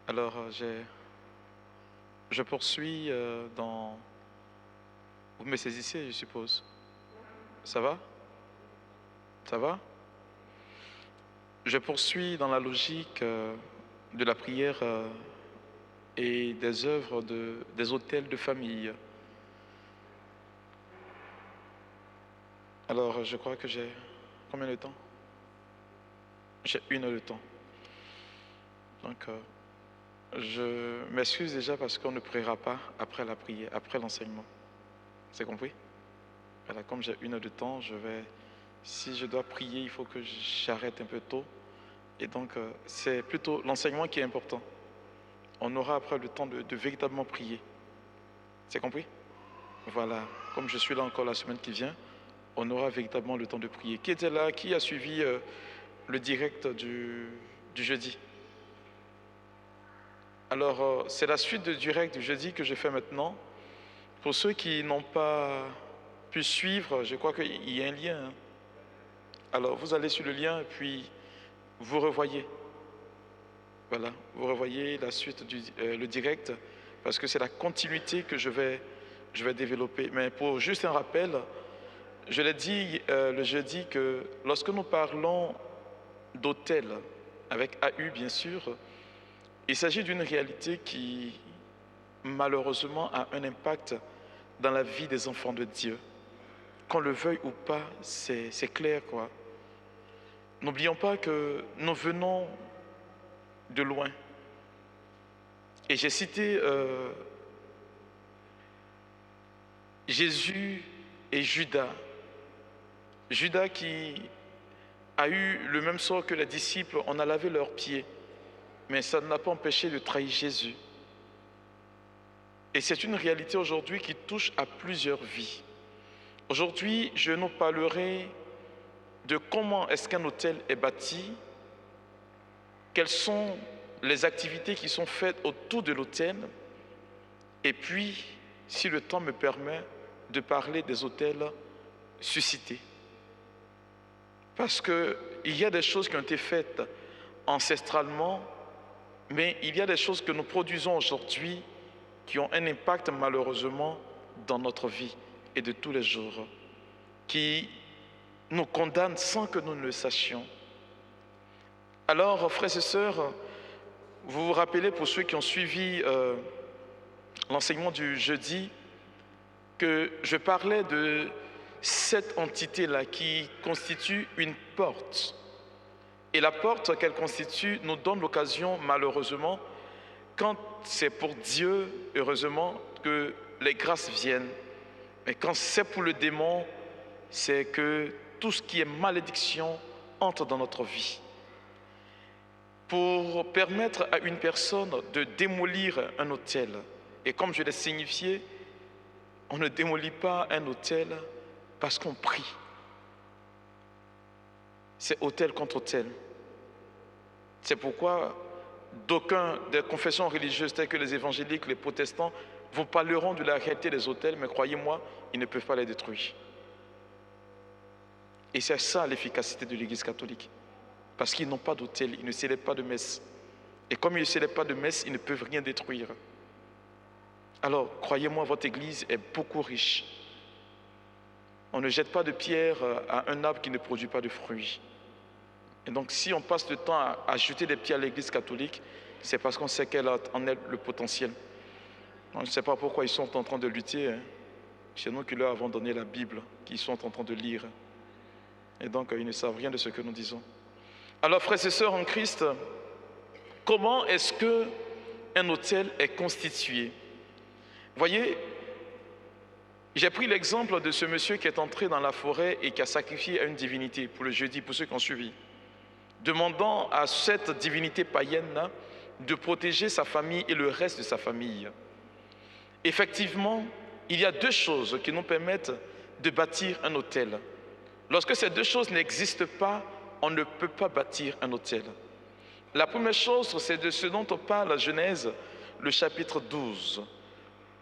Alors, je poursuis dans... Vous me saisissez, je suppose. Ça va? Ça va? Je poursuis dans la logique de la prière et des œuvres des hôtels de famille. Alors, je crois que j'ai... Combien de temps? J'ai 1 heure de temps. Donc, je m'excuse déjà parce qu'on ne priera pas après la prière, après l'enseignement. C'est compris? Voilà, comme j'ai 1 heure de temps, si je dois prier, il faut que j'arrête un peu tôt. Et donc, c'est plutôt l'enseignement qui est important. On aura après le temps de véritablement prier. C'est compris? Voilà, comme je suis là encore la semaine qui vient, on aura véritablement le temps de prier. Qui était là? Qui a suivi le direct du jeudi? Alors, c'est la suite du direct du jeudi que je fais maintenant. Pour ceux qui n'ont pas pu suivre, je crois qu'il y a un lien. Hein. Alors, vous allez sur le lien et puis vous revoyez. Voilà, vous revoyez la suite le direct, parce que c'est la continuité que je vais développer. Mais pour juste un rappel, je l'ai dit le jeudi que lorsque nous parlons d'hôtel, avec AU bien sûr, il s'agit d'une réalité qui malheureusement a un impact dans la vie des enfants de Dieu. Qu'on le veuille ou pas, c'est clair quoi. N'oublions pas que nous venons de loin. Et j'ai cité Jésus et Judas. Judas qui a eu le même sort que les disciples, on a lavé leurs pieds. Mais ça ne l'a pas empêché de trahir Jésus. Et c'est une réalité aujourd'hui qui touche à plusieurs vies. Aujourd'hui, je nous parlerai de comment est-ce qu'un hôtel est bâti, quelles sont les activités qui sont faites autour de l'hôtel, et puis, si le temps me permet, de parler des hôtels suscités. Parce qu'il y a des choses qui ont été faites ancestralement, mais il y a des choses que nous produisons aujourd'hui qui ont un impact malheureusement dans notre vie et de tous les jours, qui nous condamnent sans que nous ne le sachions. Alors, frères et sœurs, vous vous rappelez pour ceux qui ont suivi l'enseignement du jeudi, que je parlais de cette entité-là qui constitue une porte. Et la porte qu'elle constitue nous donne l'occasion, malheureusement, quand c'est pour Dieu, heureusement, que les grâces viennent. Mais quand c'est pour le démon, c'est que tout ce qui est malédiction entre dans notre vie. Pour permettre à une personne de démolir un hôtel, et comme je l'ai signifié, on ne démolit pas un hôtel parce qu'on prie. C'est hôtel contre hôtel. C'est pourquoi d'aucuns des confessions religieuses telles que les évangéliques, les protestants, vous parleront de la réalité des hôtels, mais croyez-moi, ils ne peuvent pas les détruire. Et c'est ça l'efficacité de l'Église catholique. Parce qu'ils n'ont pas d'hôtel, ils ne célèbrent pas de messe. Et comme ils ne célèbrent pas de messe, ils ne peuvent rien détruire. Alors, croyez-moi, votre Église est beaucoup riche. On ne jette pas de pierre à un arbre qui ne produit pas de fruits. Et donc, si on passe le temps à jeter des pierres à l'Église catholique, c'est parce qu'on sait qu'elle en est le potentiel. On ne sait pas pourquoi ils sont en train de lutter. Hein. C'est nous qui leur avons donné la Bible, qu'ils sont en train de lire. Et donc, ils ne savent rien de ce que nous disons. Alors, frères et sœurs en Christ, comment est-ce qu'un hôtel est constitué? Voyez, j'ai pris l'exemple de ce monsieur qui est entré dans la forêt et qui a sacrifié à une divinité, pour le jeudi, pour ceux qui ont suivi, demandant à cette divinité païenne de protéger sa famille et le reste de sa famille. Effectivement, il y a 2 choses qui nous permettent de bâtir un hôtel. Lorsque ces 2 choses n'existent pas, on ne peut pas bâtir un hôtel. La première chose, c'est de ce dont on parle à Genèse, le chapitre 12,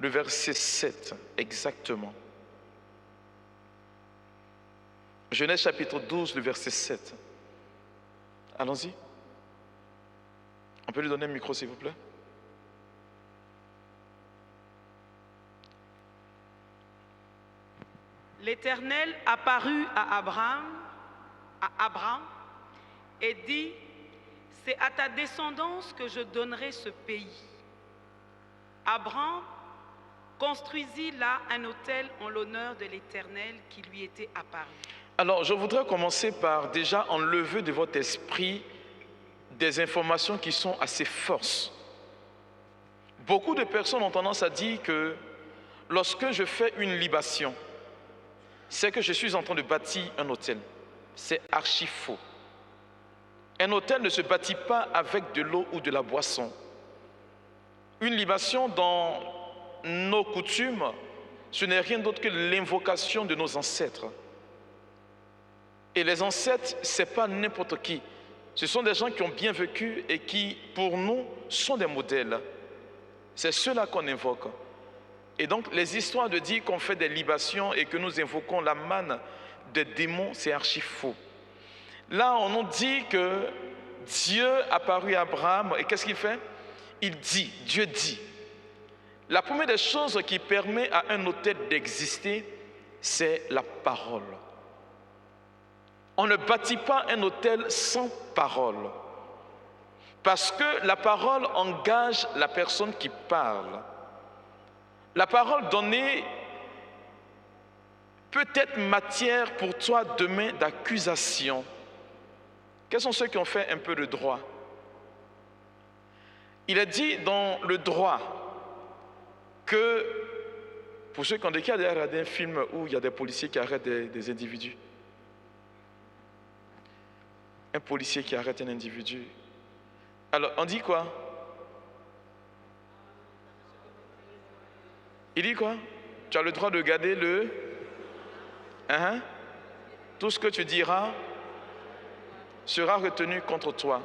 le verset 7, exactement. Genèse chapitre 12, le verset 7. Allons-y. On peut lui donner un micro, s'il vous plaît? L'Éternel apparut à Abraham et dit, c'est à ta descendance que je donnerai ce pays. Abraham construisit là un autel en l'honneur de l'Éternel qui lui était apparu. Alors, je voudrais commencer par déjà enlever de votre esprit des informations qui sont assez fortes. Beaucoup de personnes ont tendance à dire que lorsque je fais une libation, c'est que je suis en train de bâtir un autel. C'est archi faux. Un autel ne se bâtit pas avec de l'eau ou de la boisson. Une libation dans nos coutumes, ce n'est rien d'autre que l'invocation de nos ancêtres. Et les ancêtres, ce n'est pas n'importe qui. Ce sont des gens qui ont bien vécu et qui, pour nous, sont des modèles. C'est ceux-là qu'on invoque. Et donc, les histoires de dire qu'on fait des libations et que nous invoquons la manne des démons, c'est archi faux. Là, on nous dit que Dieu apparut à Abraham et qu'est-ce qu'il fait? Il dit, Dieu dit. La première des choses qui permet à un autel d'exister, c'est la parole. On ne bâtit pas un autel sans parole. Parce que la parole engage la personne qui parle. La parole donnée peut être matière pour toi demain d'accusation. Quels sont ceux qui ont fait un peu de droit? Il est dit dans le droit que, pour ceux qui ont déjà regardé un film où il y a des policiers qui arrêtent des individus, un policier qui arrête un individu, alors on dit quoi? Il dit quoi? Tu as le droit de garder le... Tout ce que tu diras sera retenu contre toi.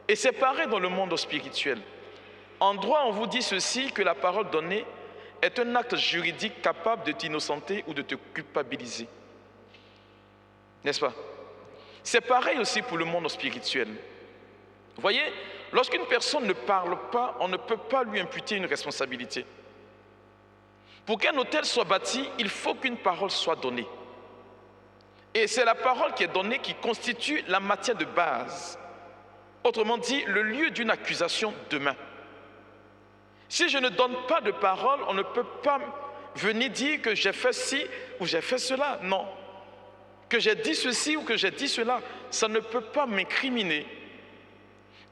Et c'est pareil dans le monde spirituel. En droit, on vous dit ceci, que la parole donnée est un acte juridique capable de t'innocenter ou de te culpabiliser. N'est-ce pas? C'est pareil aussi pour le monde spirituel. Vous voyez, lorsqu'une personne ne parle pas, on ne peut pas lui imputer une responsabilité. Pour qu'un autel soit bâti, il faut qu'une parole soit donnée. Et c'est la parole qui est donnée qui constitue la matière de base. Autrement dit, le lieu d'une accusation demain. Si je ne donne pas de parole, on ne peut pas venir dire que j'ai fait ci ou j'ai fait cela. Non. Que j'ai dit ceci ou que j'ai dit cela, ça ne peut pas m'incriminer.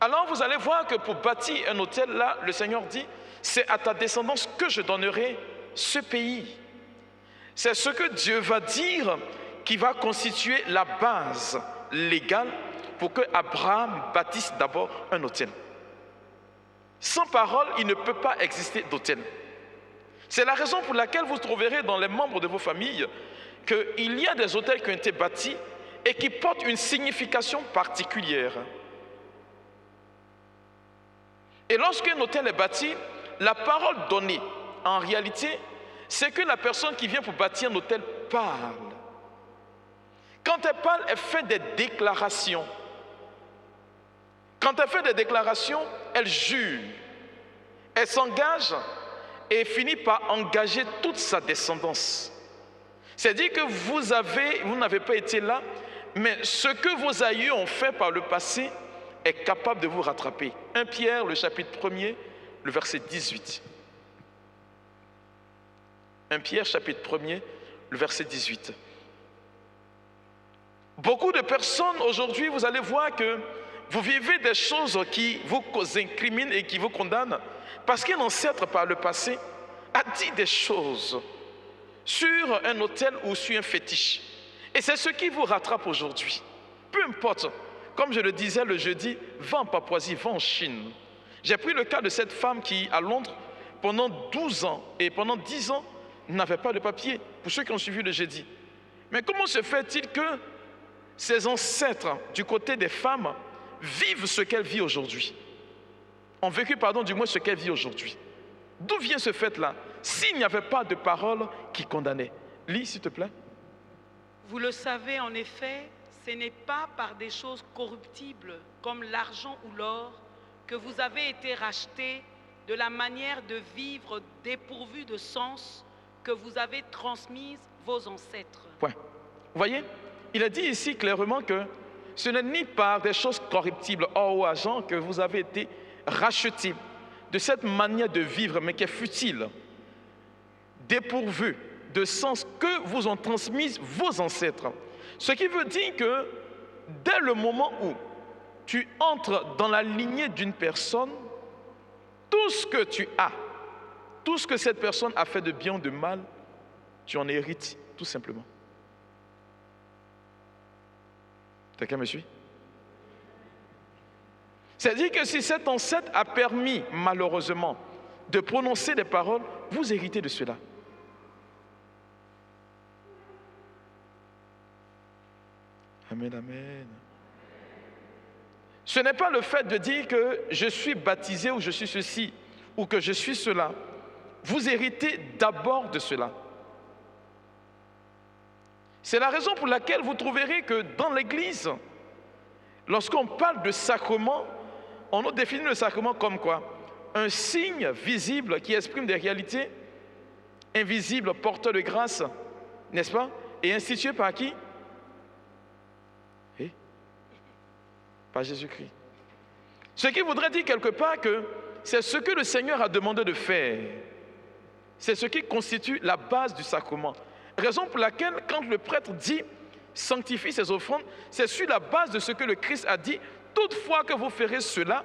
Alors vous allez voir que pour bâtir un autel, là, le Seigneur dit, c'est à ta descendance que je donnerai ce pays. C'est ce que Dieu va dire qui va constituer la base légale pour que Abraham bâtisse d'abord un autel. Sans parole, il ne peut pas exister d'autel. C'est la raison pour laquelle vous trouverez dans les membres de vos familles qu'il y a des autels qui ont été bâtis et qui portent une signification particulière. Et lorsqu'un autel est bâti, la parole donnée, en réalité, c'est que la personne qui vient pour bâtir un autel parle. Quand elle parle, elle fait des déclarations. Quand elle fait des déclarations, elle jure. Elle s'engage et finit par engager toute sa descendance. C'est-à-dire que vous n'avez pas été là, mais ce que vos aïeux ont fait par le passé est capable de vous rattraper. 1 Pierre, le chapitre 1er, le verset 18. 1 Pierre, chapitre 1er, le verset 18. Beaucoup de personnes aujourd'hui, vous allez voir que vous vivez des choses qui vous incriminent et qui vous condamnent parce qu'un ancêtre par le passé a dit des choses sur un autel ou sur un fétiche. Et c'est ce qui vous rattrape aujourd'hui. Peu importe, comme je le disais le jeudi, va en Papouasie, va en Chine. J'ai pris le cas de cette femme qui, à Londres, pendant 12 ans et pendant 10 ans, n'avait pas de papier, pour ceux qui ont suivi le jeudi. Mais comment se fait-il que ces ancêtres du côté des femmes vivent ce qu'elle vit aujourd'hui? Ont vécu, du moins ce qu'elle vit aujourd'hui. D'où vient ce fait-là? S'il n'y avait pas de parole qui condamnait. Lis, s'il te plaît. Vous le savez, en effet, ce n'est pas par des choses corruptibles comme l'argent ou l'or que vous avez été rachetés de la manière de vivre dépourvue de sens que vous avez transmise vos ancêtres. Point. Vous voyez, il a dit ici clairement que ce n'est ni par des choses corruptibles, or ou argent, que vous avez été rachetés de cette manière de vivre, mais qui est futile, dépourvue de sens que vous ont transmise vos ancêtres. Ce qui veut dire que dès le moment où tu entres dans la lignée d'une personne, tout ce que tu as, tout ce que cette personne a fait de bien ou de mal, tu en hérites tout simplement. Quelqu'un me suit? C'est-à-dire que si cet ancêtre a permis, malheureusement, de prononcer des paroles, vous héritez de cela. Amen, amen. Ce n'est pas le fait de dire que je suis baptisé ou je suis ceci ou que je suis cela. Vous héritez d'abord de cela. C'est la raison pour laquelle vous trouverez que dans l'Église, lorsqu'on parle de sacrement, on nous définit le sacrement comme quoi? Un signe visible qui exprime des réalités invisibles, porteurs de grâce, n'est-ce pas? Et institué par qui? Par Jésus-Christ. Ce qui voudrait dire quelque part que c'est ce que le Seigneur a demandé de faire. C'est ce qui constitue la base du sacrement. Raison pour laquelle, quand le prêtre dit « sanctifie ses offrandes », c'est sur la base de ce que le Christ a dit. Toutefois que vous ferez cela,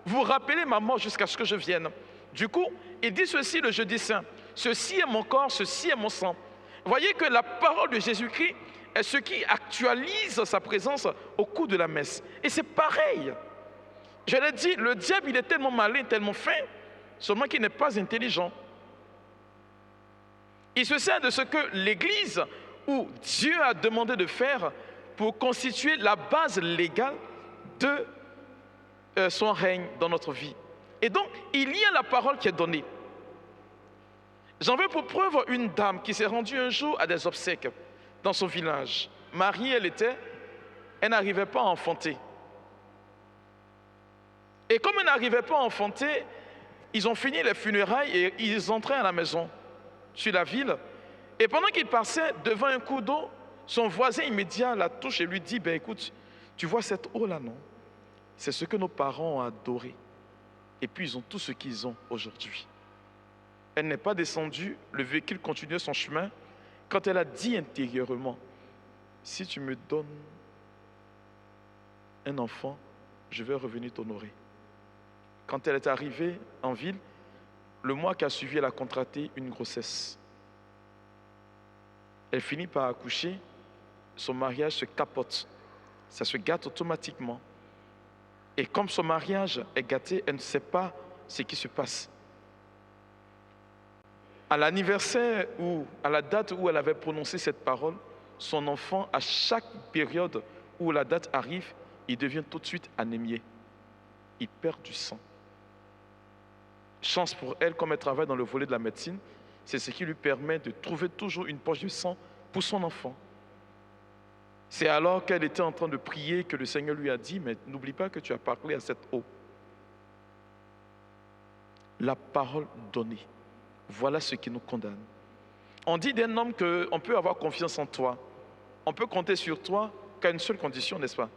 vous rappelez ma mort jusqu'à ce que je vienne. Du coup, il dit ceci le jeudi saint. Ceci est mon corps, ceci est mon sang. Voyez que la parole de Jésus-Christ est ce qui actualise sa présence au cours de la messe. Et c'est pareil. Je l'ai dit, le diable, il est tellement malin, tellement fin, seulement qu'il n'est pas intelligent. Il se sert de ce que l'Église, ou Dieu a demandé de faire pour constituer la base légale de son règne dans notre vie. Et donc, il y a la parole qui est donnée. J'en veux pour preuve une dame qui s'est rendue un jour à des obsèques dans son village. Mariée, elle n'arrivait pas à enfanter. Et comme elle n'arrivait pas à enfanter, ils ont fini les funérailles et ils entraient à la maison, sur la ville. Et pendant qu'ils passaient devant un cours d'eau, son voisin immédiat la touche et lui dit, ben écoute, tu vois cette eau-là, non? C'est ce que nos parents ont adoré. Et puis ils ont tout ce qu'ils ont aujourd'hui. Elle n'est pas descendue, le véhicule continuait son chemin, quand elle a dit intérieurement, si tu me donnes un enfant, je vais revenir t'honorer. Quand elle est arrivée en ville, le mois qui a suivi, elle a contracté une grossesse. Elle finit par accoucher, son mariage se capote, ça se gâte automatiquement. Et comme son mariage est gâté, elle ne sait pas ce qui se passe. À l'anniversaire ou à la date où elle avait prononcé cette parole, son enfant, à chaque période où la date arrive, il devient tout de suite anémié. Il perd du sang. Chance pour elle, comme elle travaille dans le volet de la médecine, c'est ce qui lui permet de trouver toujours une poche de sang pour son enfant. C'est alors qu'elle était en train de prier que le Seigneur lui a dit, mais n'oublie pas que tu as parlé à cette eau. La parole donnée. Voilà ce qui nous condamne. On dit d'un homme qu'on peut avoir confiance en toi. On peut compter sur toi qu'à une seule condition, n'est-ce pas?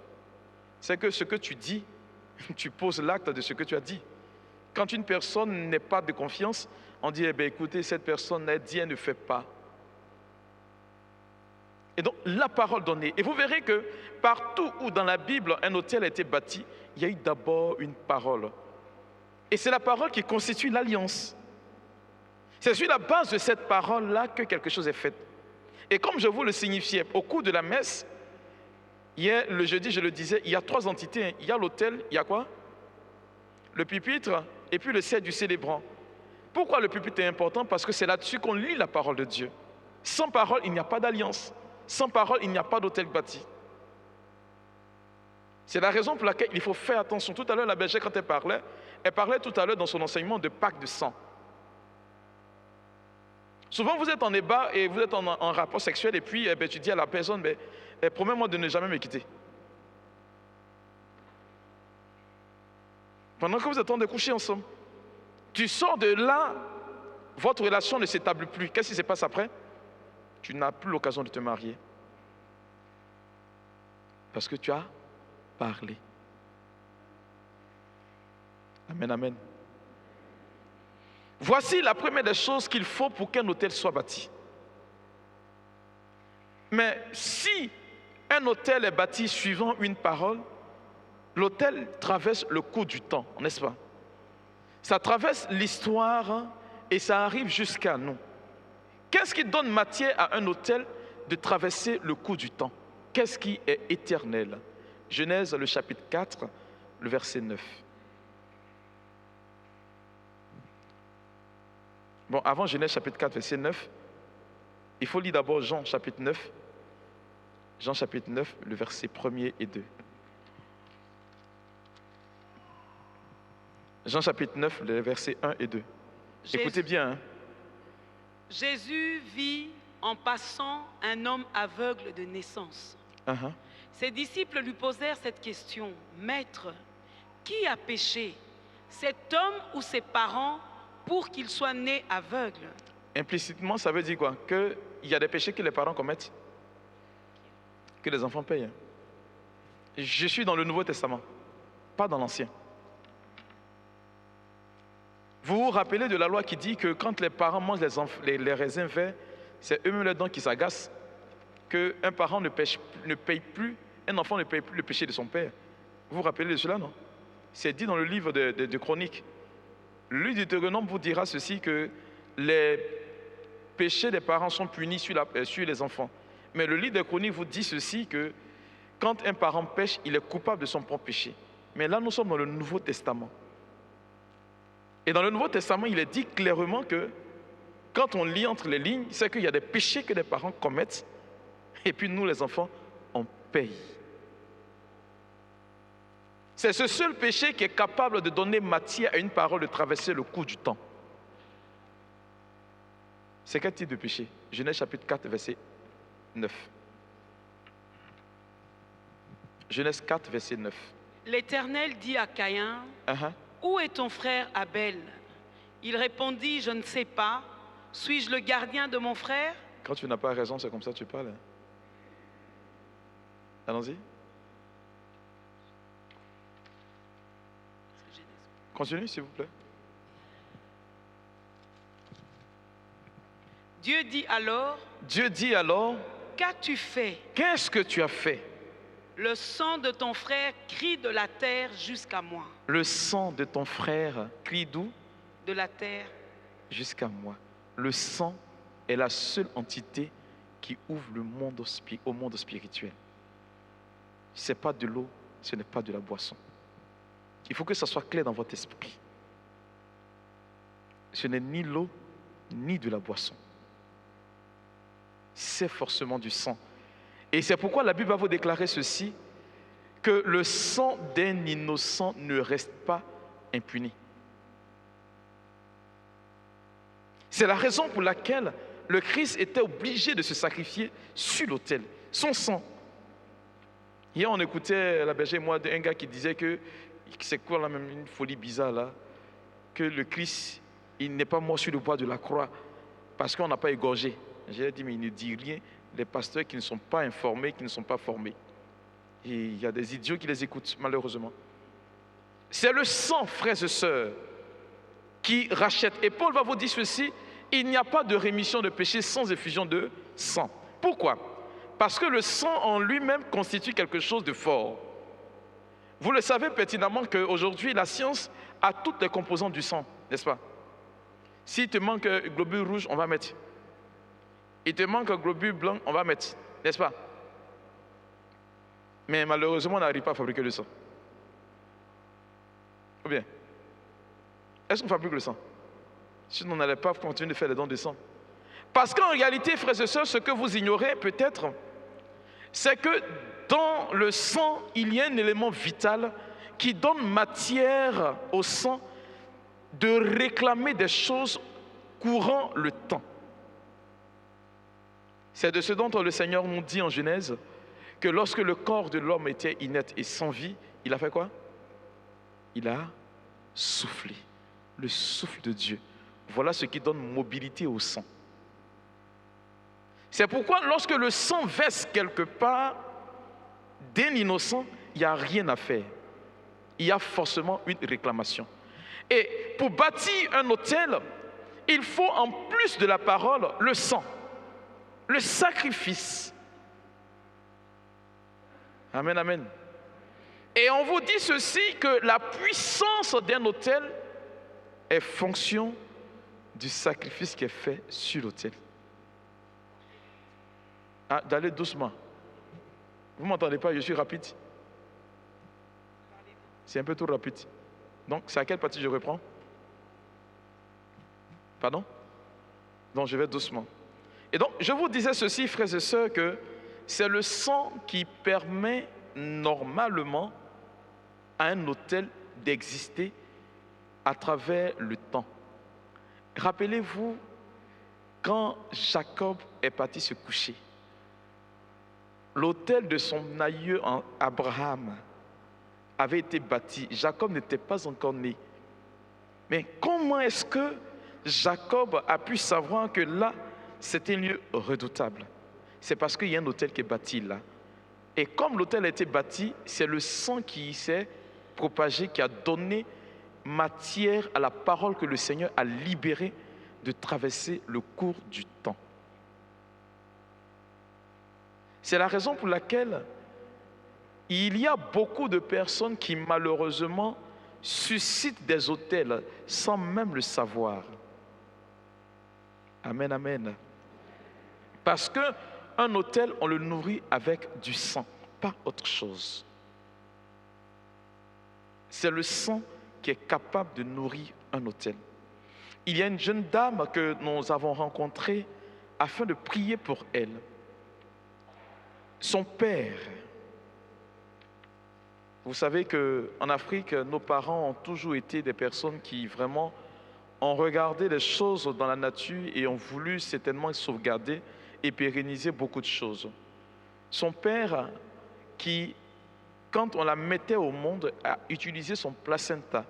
C'est que ce que tu dis, tu poses l'acte de ce que tu as dit. Quand une personne n'est pas de confiance, on dit, eh bien, écoutez, cette personne a dit, elle ne fait pas. Et donc, la parole donnée. Et vous verrez que partout où dans la Bible un autel a été bâti, il y a eu d'abord une parole. Et c'est la parole qui constitue l'alliance. C'est sur la base de cette parole-là que quelque chose est fait. Et comme je vous le signifiais, au cours de la messe, hier, le jeudi, je le disais, il y a 3 entités. Il y a l'autel, il y a quoi? Le pupitre et puis le siège du célébrant. Pourquoi le pupitre est important? Parce que c'est là-dessus qu'on lit la parole de Dieu. Sans parole, il n'y a pas d'alliance. Sans parole, il n'y a pas d'autel bâti. C'est la raison pour laquelle il faut faire attention. Tout à l'heure, la bergère, quand elle parlait tout à l'heure dans son enseignement de Pâques de sang. Souvent, vous êtes en débat et vous êtes en rapport sexuel et puis tu dis à la personne, promets-moi de ne jamais me quitter. Pendant que vous êtes en train de coucher ensemble, tu sors de là, votre relation ne s'établit plus. Qu'est-ce qui se passe après? tu n'as plus l'occasion de te marier. Parce que tu as parlé. Amen, amen. Voici la première des choses qu'il faut pour qu'un hôtel soit bâti. Mais si un hôtel est bâti suivant une parole, l'hôtel traverse le cours du temps, n'est-ce pas? Ça traverse l'histoire et ça arrive jusqu'à nous. Qu'est-ce qui donne matière à un hôtel de traverser le cours du temps? Qu'est-ce qui est éternel? Genèse, le chapitre 4, le verset 9. Bon, avant Genèse chapitre 4, verset 9, il faut lire d'abord Jean chapitre 9. Jean chapitre 9, le verset 1er et 2. Jean chapitre 9, les versets 1 et 2. Écoutez bien. Hein. Jésus vit en passant un homme aveugle de naissance. Ses disciples lui posèrent cette question. Maître, qui a péché, cet homme ou ses parents, pour qu'il soit né aveugle? Implicitement, ça veut dire quoi? Qu'il y a des péchés que les parents commettent, que les enfants payent. Je suis dans le Nouveau Testament, pas dans l'Ancien. Vous vous rappelez de la loi qui dit que quand les parents mangent les raisins verts, c'est eux-mêmes les dents qui s'agacent, qu'un parent ne paye plus, un enfant ne paye plus le péché de son père. Vous vous rappelez de cela, non? C'est dit dans le livre de Chroniques. Le livre du Deutéronome vous dira ceci, que les péchés des parents sont punis sur les enfants. Mais le livre des Chroniques vous dit ceci, que quand un parent pêche, il est coupable de son propre péché. Mais là, nous sommes dans le Nouveau Testament. Et dans le Nouveau Testament, il est dit clairement que quand on lit entre les lignes, c'est qu'il y a des péchés que les parents commettent et puis nous, les enfants, on paye. C'est ce seul péché qui est capable de donner matière à une parole de traverser le cours du temps. C'est quel type de péché? Genèse chapitre 4, verset 9. Genèse 4, verset 9. L'Éternel dit à Caïn, Où est ton frère Abel? Il répondit, je ne sais pas. Suis-je le gardien de mon frère? Quand tu n'as pas raison, c'est comme ça que tu parles. Allons-y. Continue, s'il vous plaît. Dieu dit alors, qu'as-tu fait? Qu'est-ce que tu as fait? Le sang de ton frère crie de la terre jusqu'à moi. Le sang de ton frère crie d'où? De la terre. Jusqu'à moi. Le sang est la seule entité qui ouvre le monde au monde spirituel. Ce n'est pas de l'eau, ce n'est pas de la boisson. Il faut que ça soit clair dans votre esprit. Ce n'est ni l'eau, ni de la boisson. C'est forcément du sang. Et c'est pourquoi la Bible va vous déclarer ceci, que le sang d'un innocent ne reste pas impuni. C'est la raison pour laquelle le Christ était obligé de se sacrifier sur l'autel. Son sang. Hier, on écoutait la berger et moi un gars qui disait que c'est quoi là même une folie bizarre là, que le Christ, il n'est pas mort sur le bois de la croix parce qu'on n'a pas égorgé. J'ai dit mais il ne dit rien. Les pasteurs qui ne sont pas informés, qui ne sont pas formés. Et il y a des idiots qui les écoutent malheureusement. C'est le sang, frères et sœurs, qui rachète. Et Paul va vous dire ceci, il n'y a pas de rémission de péché sans effusion de sang. Pourquoi? Parce que le sang en lui-même constitue quelque chose de fort. Vous le savez pertinemment qu'aujourd'hui, la science a toutes les composantes du sang, n'est-ce pas? S'il te manque un globule rouge, on va mettre. Il te manque un globule blanc, on va mettre, n'est-ce pas? Mais malheureusement, on n'arrive pas à fabriquer le sang. Ou bien? Est-ce qu'on fabrique le sang? Sinon, on n'allait pas continuer de faire les dons de sang. Parce qu'en réalité, frères et sœurs, ce que vous ignorez peut-être, c'est que dans le sang, il y a un élément vital qui donne matière au sang de réclamer des choses courant le temps. C'est de ce dont le Seigneur nous dit en Genèse que lorsque le corps de l'homme était inerte et sans vie, il a fait quoi? Il a soufflé, le souffle de Dieu. Voilà ce qui donne mobilité au sang. C'est pourquoi lorsque le sang verse quelque part d'un innocent, il n'y a rien à faire. Il y a forcément une réclamation. Et pour bâtir un autel, il faut en plus de la parole, le sang, le sacrifice. Amen, amen. Et on vous dit ceci, que la puissance d'un autel est fonction du sacrifice qui est fait sur l'autel. Ah, d'aller doucement. Vous ne m'entendez pas, je suis rapide. C'est un peu trop rapide. Donc, c'est à quelle partie je reprends? Pardon? Donc, je vais doucement. Et donc, je vous disais ceci, frères et sœurs, que c'est le sang qui permet normalement à un autel d'exister à travers le temps. Rappelez-vous, quand Jacob est parti se coucher, l'autel de son aïeux Abraham avait été bâti. Jacob n'était pas encore né. Mais comment est-ce que Jacob a pu savoir que là, c'était un lieu redoutable? C'est parce qu'il y a un autel qui est bâti là. Et comme l'autel a été bâti, c'est le sang qui s'est propagé, qui a donné matière à la parole que le Seigneur a libérée de traverser le cours du temps. C'est la raison pour laquelle il y a beaucoup de personnes qui malheureusement suscitent des autels sans même le savoir. Amen, amen. Parce qu'un autel, on le nourrit avec du sang, pas autre chose. C'est le sang qui est capable de nourrir un autel. Il y a une jeune dame que nous avons rencontrée afin de prier pour elle. Son père, vous savez qu'en Afrique, nos parents ont toujours été des personnes qui vraiment ont regardé les choses dans la nature et ont voulu certainement sauvegarder et pérenniser beaucoup de choses. Son père, qui, quand on la mettait au monde, a utilisé son placenta,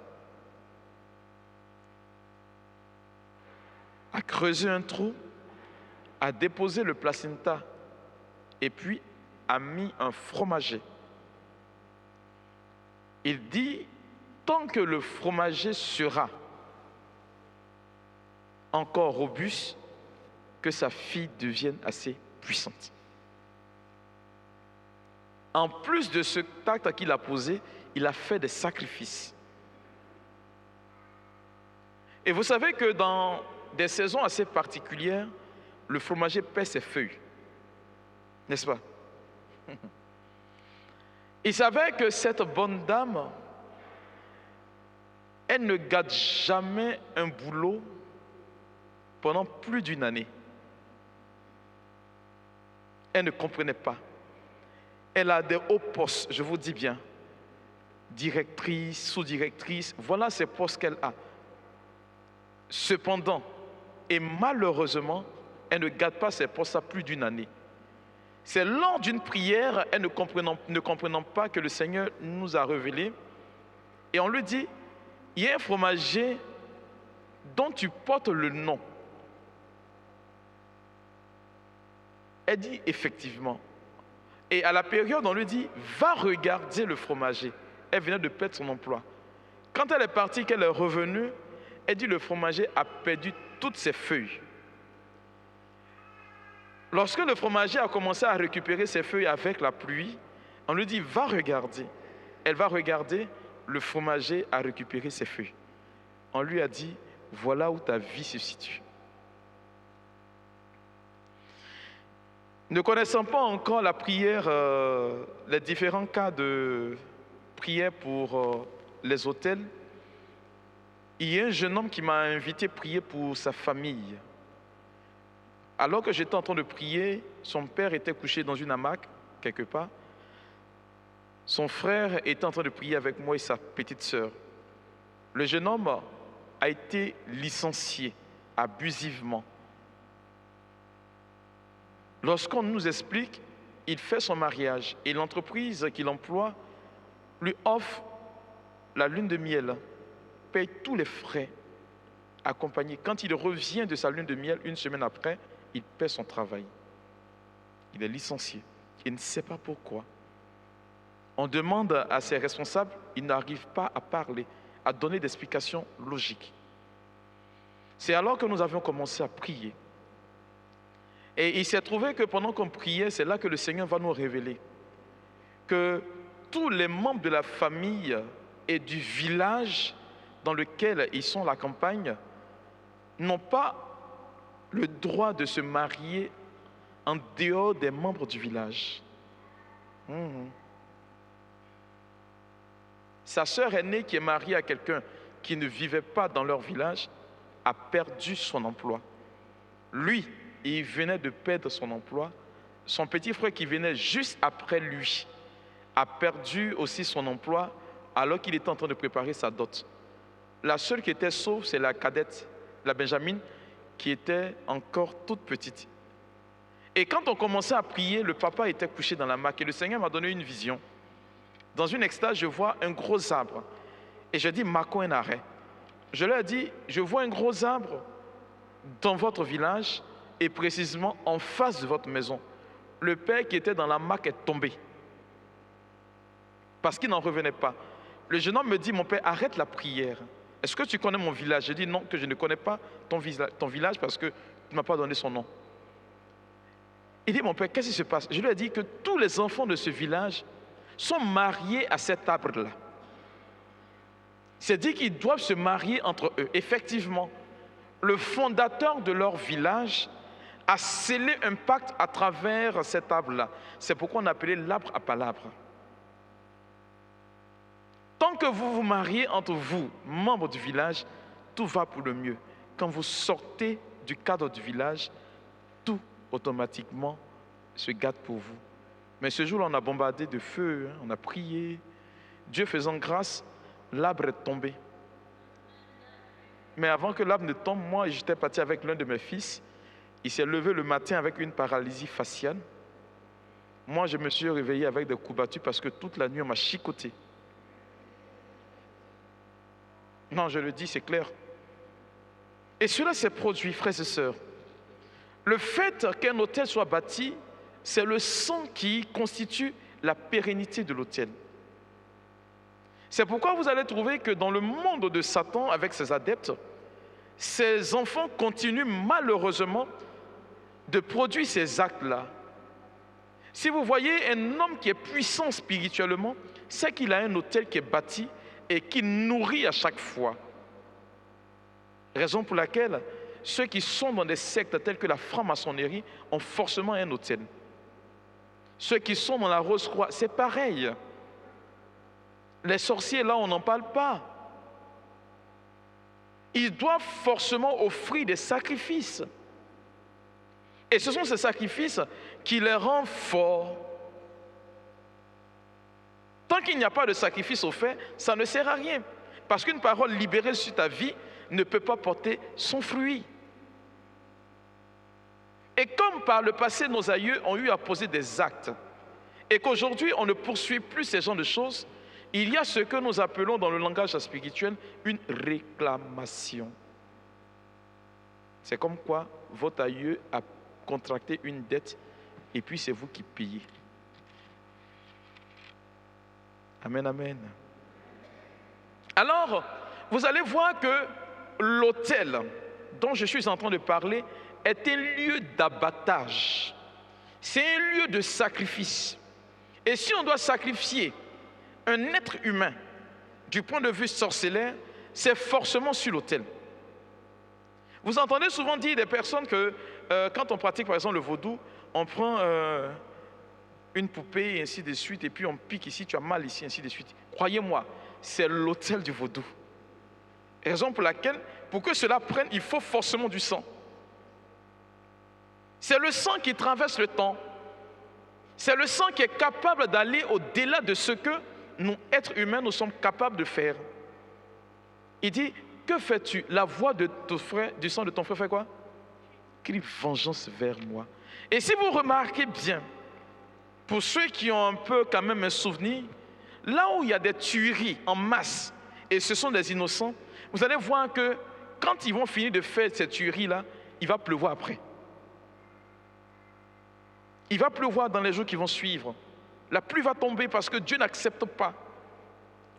a creusé un trou, a déposé le placenta et puis a mis un fromager. Il dit, tant que le fromager sera encore robuste, que sa fille devienne assez puissante. En plus de ce acte qu'il a posé, il a fait des sacrifices. Et vous savez que dans des saisons assez particulières, le fromager perd ses feuilles. N'est-ce pas? Il savait que cette bonne dame, elle ne gâte jamais un boulot pendant plus d'une année. Elle ne comprenait pas. Elle a des hauts postes, je vous dis bien. Directrice, sous-directrice, voilà ces postes qu'elle a. Cependant, et malheureusement, elle ne garde pas ses postes à plus d'une année. C'est lors d'une prière, elle ne comprenant pas que le Seigneur nous a révélé, et on lui dit, il y a un fromager dont tu portes le nom. Elle dit effectivement. Et à la période, on lui dit, va regarder le fromager. Elle venait de perdre son emploi. Quand elle est partie, qu'elle est revenue, elle dit, le fromager a perdu toutes ses feuilles. Lorsque le fromager a commencé à récupérer ses feuilles avec la pluie, on lui dit, va regarder. Elle va regarder, le fromager a récupéré ses feuilles. On lui a dit, voilà où ta vie se situe. Ne connaissant pas encore la prière, les différents cas de prière pour les autels, il y a un jeune homme qui m'a invité à prier pour sa famille. Alors que j'étais en train de prier, son père était couché dans une hamac, quelque part. Son frère était en train de prier avec moi et sa petite sœur. Le jeune homme a été licencié abusivement. Lorsqu'on nous explique, il fait son mariage et l'entreprise qu'il emploie lui offre la lune de miel, paye tous les frais accompagnés. Quand il revient de sa lune de miel, une semaine après, il perd son travail. Il est licencié. Il ne sait pas pourquoi. On demande à ses responsables, ils n'arrivent pas à parler, à donner des explications logiques. C'est alors que nous avions commencé à prier. Et il s'est trouvé que pendant qu'on priait, c'est là que le Seigneur va nous révéler que tous les membres de la famille et du village dans lequel ils sont, la campagne, n'ont pas le droit de se marier en dehors des membres du village. Sa sœur aînée qui est mariée à quelqu'un qui ne vivait pas dans leur village a perdu son emploi. Lui, il venait de perdre son emploi. Son petit frère qui venait juste après lui a perdu aussi son emploi alors qu'il était en train de préparer sa dot. La seule qui était sauve, c'est la cadette, la Benjamine, qui était encore toute petite. Et quand on commençait à prier, le papa était couché dans la maque et le Seigneur m'a donné une vision. Dans une extase, je vois un gros arbre. Et je dis, marquons un arrêt. Je leur ai dit, je vois un gros arbre dans votre village et précisément en face de votre maison. Le père qui était dans la maque est tombé parce qu'il n'en revenait pas. Le jeune homme me dit, mon père, arrête la prière. Est-ce que tu connais mon village? Je dis non, que je ne connais pas ton village parce que tu ne m'as pas donné son nom. Il dit, mon père, qu'est-ce qui se passe? Je lui ai dit que tous les enfants de ce village sont mariés à cet arbre-là. C'est dit qu'ils doivent se marier entre eux. Effectivement, le fondateur de leur village a scellé un pacte à travers cet arbre-là. C'est pourquoi on appelait l'arbre à palabre. Tant que vous vous mariez entre vous, membres du village, tout va pour le mieux. Quand vous sortez du cadre du village, tout automatiquement se gâte pour vous. Mais ce jour-là, on a bombardé de feu, on a prié. Dieu faisant grâce, l'arbre est tombé. Mais avant que l'arbre ne tombe, moi, j'étais parti avec l'un de mes fils. Il s'est levé le matin avec une paralysie faciale. Moi, je me suis réveillé avec des courbatures parce que toute la nuit, on m'a chicoté. Non, je le dis, c'est clair. Et cela s'est produit, frères et sœurs. Le fait qu'un autel soit bâti, c'est le sang qui constitue la pérennité de l'autel. C'est pourquoi vous allez trouver que dans le monde de Satan, avec ses adeptes, ses enfants continuent malheureusement de produire ces actes-là. Si vous voyez un homme qui est puissant spirituellement, c'est qu'il a un autel qui est bâti et qui nourrit à chaque fois. Raison pour laquelle ceux qui sont dans des sectes telles que la franc-maçonnerie ont forcément un autel. Ceux qui sont dans la Rose-Croix, c'est pareil. Les sorciers, là, on n'en parle pas. Ils doivent forcément offrir des sacrifices. Et ce sont ces sacrifices qui les rendent forts. Tant qu'il n'y a pas de sacrifice offert, ça ne sert à rien. Parce qu'une parole libérée sur ta vie ne peut pas porter son fruit. Et comme par le passé, nos aïeux ont eu à poser des actes, et qu'aujourd'hui, on ne poursuit plus ces genres de choses, il y a ce que nous appelons dans le langage spirituel une réclamation. C'est comme quoi votre aïeux a contracté une dette, et puis c'est vous qui payez. Amen, amen. Alors, vous allez voir que l'autel dont je suis en train de parler est un lieu d'abattage. C'est un lieu de sacrifice. Et si on doit sacrifier un être humain du point de vue sorcellaire, c'est forcément sur l'autel. Vous entendez souvent dire des personnes que quand on pratique par exemple le vaudou, on prend une poupée et ainsi de suite, et puis on pique ici, tu as mal ici, ainsi de suite. Croyez-moi, c'est l'autel du vaudou. Raison pour laquelle, pour que cela prenne, il faut forcément du sang. C'est le sang qui traverse le temps. C'est le sang qui est capable d'aller au-delà de ce que nous, êtres humains, nous sommes capables de faire. Il dit, que fais-tu? La voix de ton frère, du sang de ton frère fait quoi? Crie vengeance vers moi. Et si vous remarquez bien, pour ceux qui ont un peu quand même un souvenir, là où il y a des tueries en masse, et ce sont des innocents, vous allez voir que quand ils vont finir de faire cette tuerie-là, il va pleuvoir après. Il va pleuvoir dans les jours qui vont suivre. La pluie va tomber parce que Dieu n'accepte pas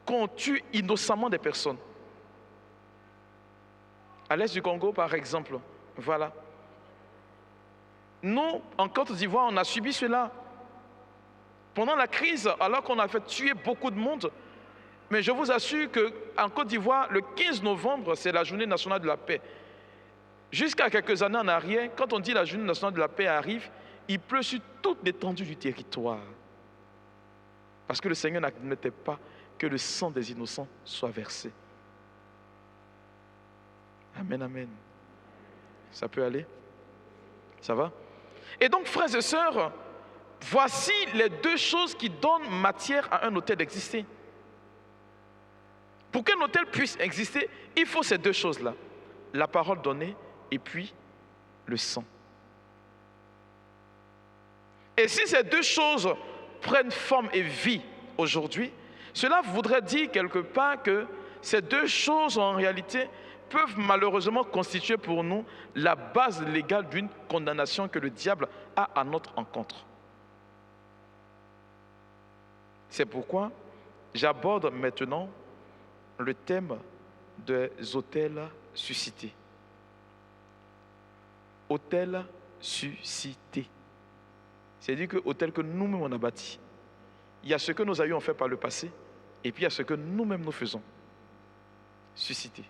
qu'on tue innocemment des personnes. À l'est du Congo, par exemple, voilà. Nous, en Côte d'Ivoire, on a subi cela. Pendant la crise, alors qu'on a fait tuer beaucoup de monde, mais je vous assure qu'en Côte d'Ivoire, le 15 novembre, c'est la journée nationale de la paix. Jusqu'à quelques années en arrière, quand on dit la journée nationale de la paix arrive, il pleut sur toute l'étendue du territoire. Parce que le Seigneur n'admettait pas que le sang des innocents soit versé. Amen, amen. Ça peut aller? Ça va? Et donc, frères et sœurs, voici les deux choses qui donnent matière à un autel d'exister. Pour qu'un autel puisse exister, il faut ces deux choses-là. La parole donnée et puis le sang. Et si ces deux choses prennent forme et vie aujourd'hui, cela voudrait dire quelque part que ces deux choses en réalité peuvent malheureusement constituer pour nous la base légale d'une condamnation que le diable a à notre encontre. C'est pourquoi j'aborde maintenant le thème des autels suscités. Autel suscité. C'est-à-dire que autel que nous-mêmes on a bâti. Il y a ce que nos aïeux ont fait par le passé, et puis il y a ce que nous-mêmes nous faisons. Suscité.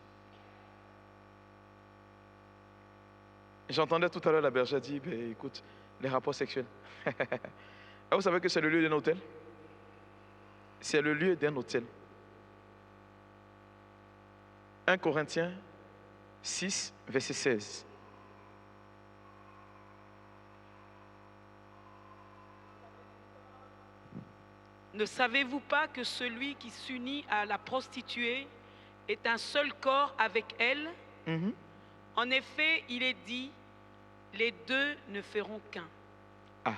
J'entendais tout à l'heure la bergère dire, écoute, les rapports sexuels. Vous savez que c'est le lieu d'un autel? C'est le lieu d'un autel. 1 Corinthiens 6, verset 16. Ne savez-vous pas que celui qui s'unit à la prostituée est un seul corps avec elle? En effet, il est dit, les deux ne feront qu'un. Ah.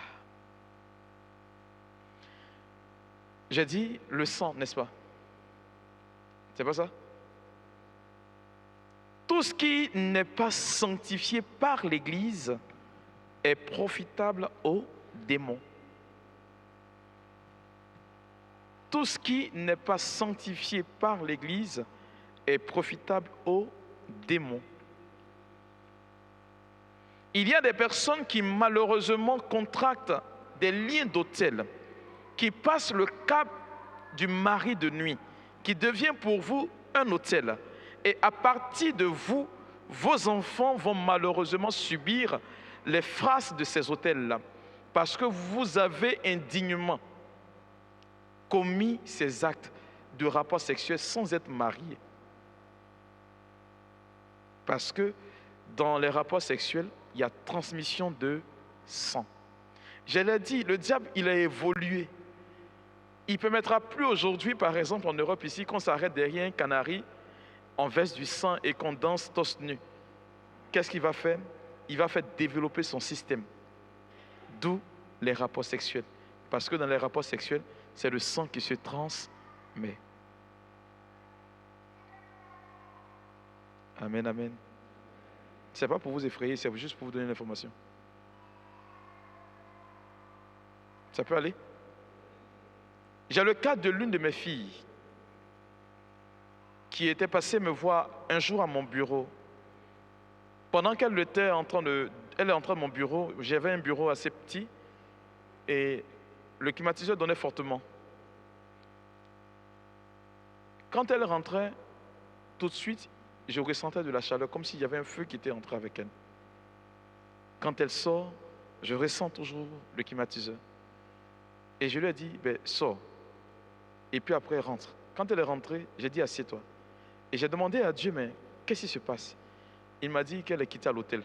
J'ai dit le sang, n'est-ce pas? C'est pas ça? Tout ce qui n'est pas sanctifié par l'Église est profitable aux démons. Tout ce qui n'est pas sanctifié par l'Église est profitable aux démons. Il y a des personnes qui malheureusement contractent des liens d'autel, qui passent le cap du mari de nuit, qui devient pour vous un autel. Et à partir de vous, vos enfants vont malheureusement subir les frasques de ces autels-là, parce que vous avez indignement commis ces actes de rapport sexuel sans être marié. Parce que dans les rapports sexuels, il y a transmission de sang. Je l'ai dit, le diable, il a évolué. Il ne permettra plus aujourd'hui, par exemple en Europe ici, qu'on s'arrête derrière un canari, on verse du sang et qu'on danse torse nu. Qu'est-ce qu'il va faire? Il va faire développer son système. D'où les rapports sexuels. Parce que dans les rapports sexuels, c'est le sang qui se transmet. Amen, amen. Ce n'est pas pour vous effrayer, c'est juste pour vous donner l'information. Ça peut aller? J'ai le cas de l'une de mes filles qui était passée me voir un jour à mon bureau. Pendant qu'elle était en train de... Elle est entrée à mon bureau, j'avais un bureau assez petit et le climatiseur donnait fortement. Quand elle rentrait, tout de suite, je ressentais de la chaleur, comme s'il y avait un feu qui était entré avec elle. Quand elle sort, je ressens toujours le climatiseur. Et je lui ai dit, sors. Et puis après, rentre. Quand elle est rentrée, j'ai dit, assieds-toi. Et j'ai demandé à Dieu, mais qu'est-ce qui se passe? Il m'a dit qu'elle est quittée à l'hôtel.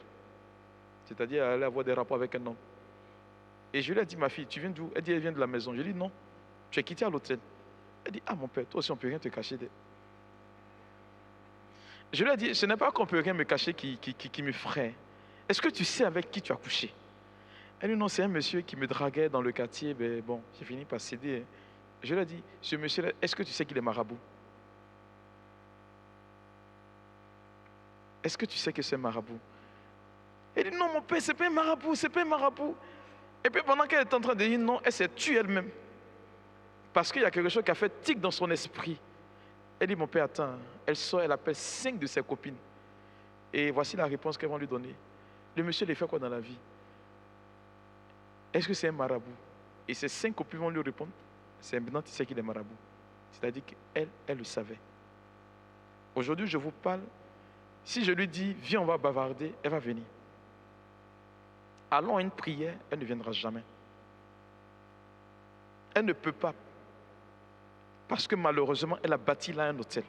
C'est-à-dire, elle allait avoir des rapports avec un homme. Et je lui ai dit, ma fille, tu viens d'où? Elle dit, elle vient de la maison. Je lui ai dit, non, tu es quittée à l'hôtel. Elle dit, ah mon père, toi aussi on ne peut rien te cacher. Je lui ai dit, ce n'est pas qu'on ne peut rien me cacher qui me fraie. Est-ce que tu sais avec qui tu as couché? Elle dit, non, c'est un monsieur qui me draguait dans le quartier. Bon, j'ai fini par céder. Je lui ai dit, ce monsieur-là, est-ce que tu sais qu'il est marabout? Est-ce que tu sais que c'est marabout? Elle dit, non, mon père, ce n'est pas un marabout, c'est pas un marabout. Et puis pendant qu'elle est en train de dire non, elle s'est tuée elle-même. Parce qu'il y a quelque chose qui a fait tic dans son esprit. Elle dit, mon père, attends, elle sort, elle appelle 5 de ses copines. Et voici la réponse qu'elles vont lui donner. Le monsieur, il fait quoi dans la vie? Est-ce que c'est un marabout? Et ces 5 copines vont lui répondre, c'est maintenant tu sais qu'il est marabout. C'est-à-dire qu'elle, elle le savait. Aujourd'hui, je vous parle, si je lui dis, viens, on va bavarder, elle va venir. Allons à une prière, elle ne viendra jamais. Elle ne peut pas. Parce que malheureusement, elle a bâti là un hôtel.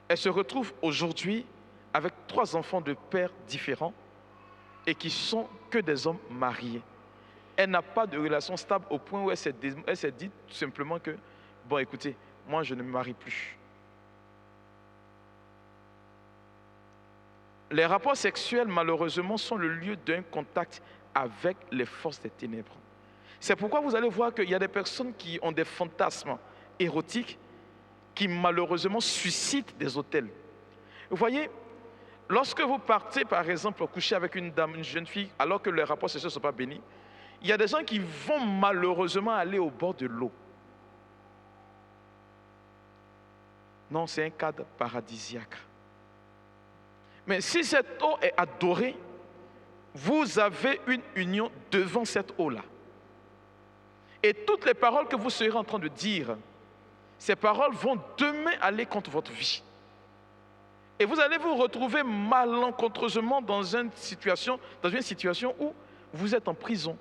Elle se retrouve aujourd'hui avec 3 enfants de pères différents et qui sont que des hommes mariés. Elle n'a pas de relation stable au point où elle s'est dit tout simplement que, bon écoutez, moi je ne me marie plus. Les rapports sexuels, malheureusement, sont le lieu d'un contact avec les forces des ténèbres. C'est pourquoi vous allez voir qu'il y a des personnes qui ont des fantasmes érotiques qui, malheureusement, suscitent des autels. Vous voyez, lorsque vous partez, par exemple, coucher avec une dame, une jeune fille, alors que les rapports sexuels ne sont pas bénis, il y a des gens qui vont malheureusement aller au bord de l'eau. Non, c'est un cadre paradisiaque. Mais si cette eau est adorée, vous avez une union devant cette eau-là. Et toutes les paroles que vous serez en train de dire, ces paroles vont demain aller contre votre vie. Et vous allez vous retrouver malencontreusement dans une situation où vous êtes en prison.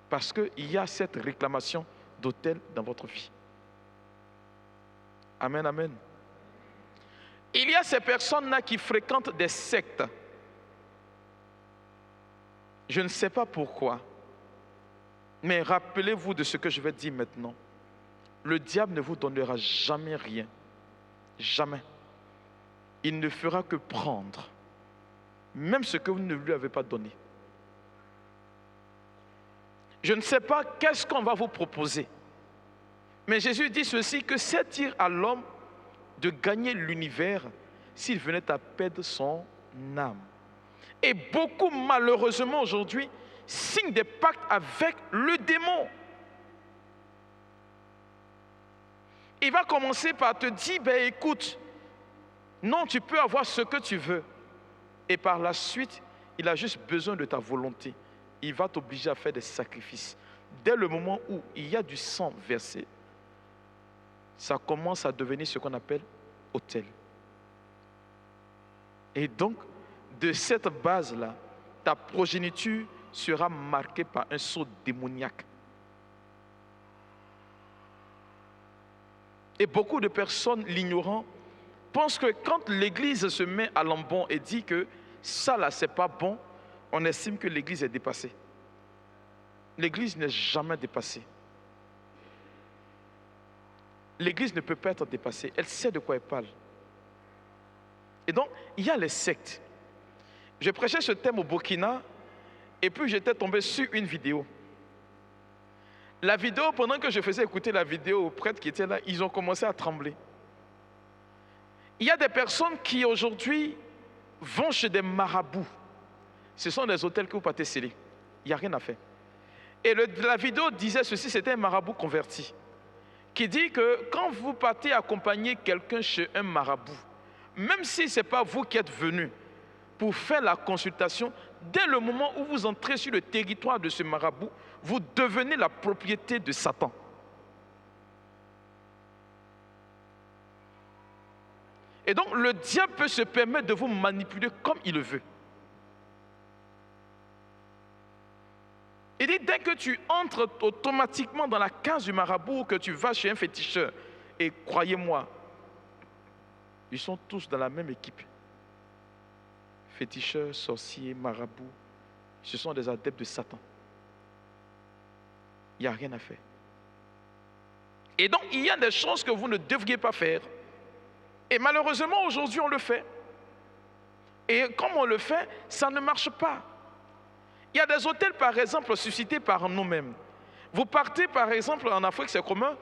Parce qu'il y a cette réclamation d'autel dans votre vie. Amen, amen. Il y a ces personnes-là qui fréquentent des sectes. Je ne sais pas pourquoi. Mais rappelez-vous de ce que je vais dire maintenant. Le diable ne vous donnera jamais rien. Jamais. Il ne fera que prendre. Même ce que vous ne lui avez pas donné. Je ne sais pas qu'est-ce qu'on va vous proposer. Mais Jésus dit ceci, que c'est-il à l'homme de gagner l'univers s'il venait à perdre son âme. Et beaucoup, malheureusement, aujourd'hui, signent des pactes avec le démon. Il va commencer par te dire, ben écoute, non, tu peux avoir ce que tu veux. Et par la suite, il a juste besoin de ta volonté. Il va t'obliger à faire des sacrifices. Dès le moment où il y a du sang versé, ça commence à devenir ce qu'on appelle autel. Et donc, de cette base-là, ta progéniture sera marquée par un sceau démoniaque. Et beaucoup de personnes, l'ignorant, pensent que quand l'Église se met à l'embon et dit que ça là, c'est pas bon, on estime que l'Église est dépassée. L'Église n'est jamais dépassée. L'Église ne peut pas être dépassée. Elle sait de quoi elle parle. Et donc, il y a les sectes. Je prêchais ce thème au Burkina et puis j'étais tombé sur une vidéo. La vidéo, pendant que je faisais écouter la vidéo aux prêtres qui étaient là, ils ont commencé à trembler. Il y a des personnes qui aujourd'hui vont chez des marabouts. Ce sont des hôtels que vous partez sceller. Il n'y a rien à faire. Et la vidéo disait ceci, c'était un marabout converti, qui dit que quand vous partez accompagner quelqu'un chez un marabout, même si ce n'est pas vous qui êtes venu pour faire la consultation, dès le moment où vous entrez sur le territoire de ce marabout, vous devenez la propriété de Satan. Et donc le diable peut se permettre de vous manipuler comme il le veut. Il dit, dès que tu entres automatiquement dans la case du marabout, que tu vas chez un féticheur, et croyez-moi, ils sont tous dans la même équipe. Féticheurs, sorciers, marabouts, ce sont des adeptes de Satan. Il n'y a rien à faire. Et donc, il y a des choses que vous ne devriez pas faire. Et malheureusement, aujourd'hui, on le fait. Et comme on le fait, ça ne marche pas. Il y a des hôtels, par exemple, suscités par nous-mêmes. Vous partez, par exemple, en Afrique, c'est commun,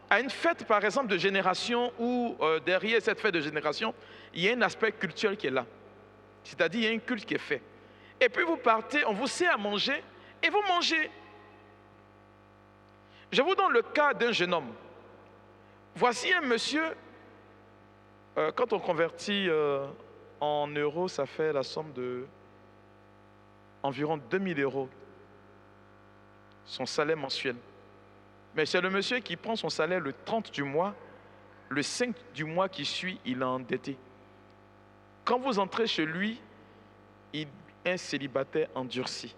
à une fête, par exemple, de génération, où derrière cette fête de génération, il y a un aspect culturel qui est là. C'est-à-dire, il y a un culte qui est fait. Et puis vous partez, on vous sert à manger, et vous mangez. Je vous donne le cas d'un jeune homme. Voici un monsieur, quand on convertit en euros, ça fait la somme de environ 2000 euros, son salaire mensuel. Mais c'est le monsieur qui prend son salaire le 30 du mois, le 5 du mois qui suit, il est endetté. Quand vous entrez chez lui, il est un célibataire endurci.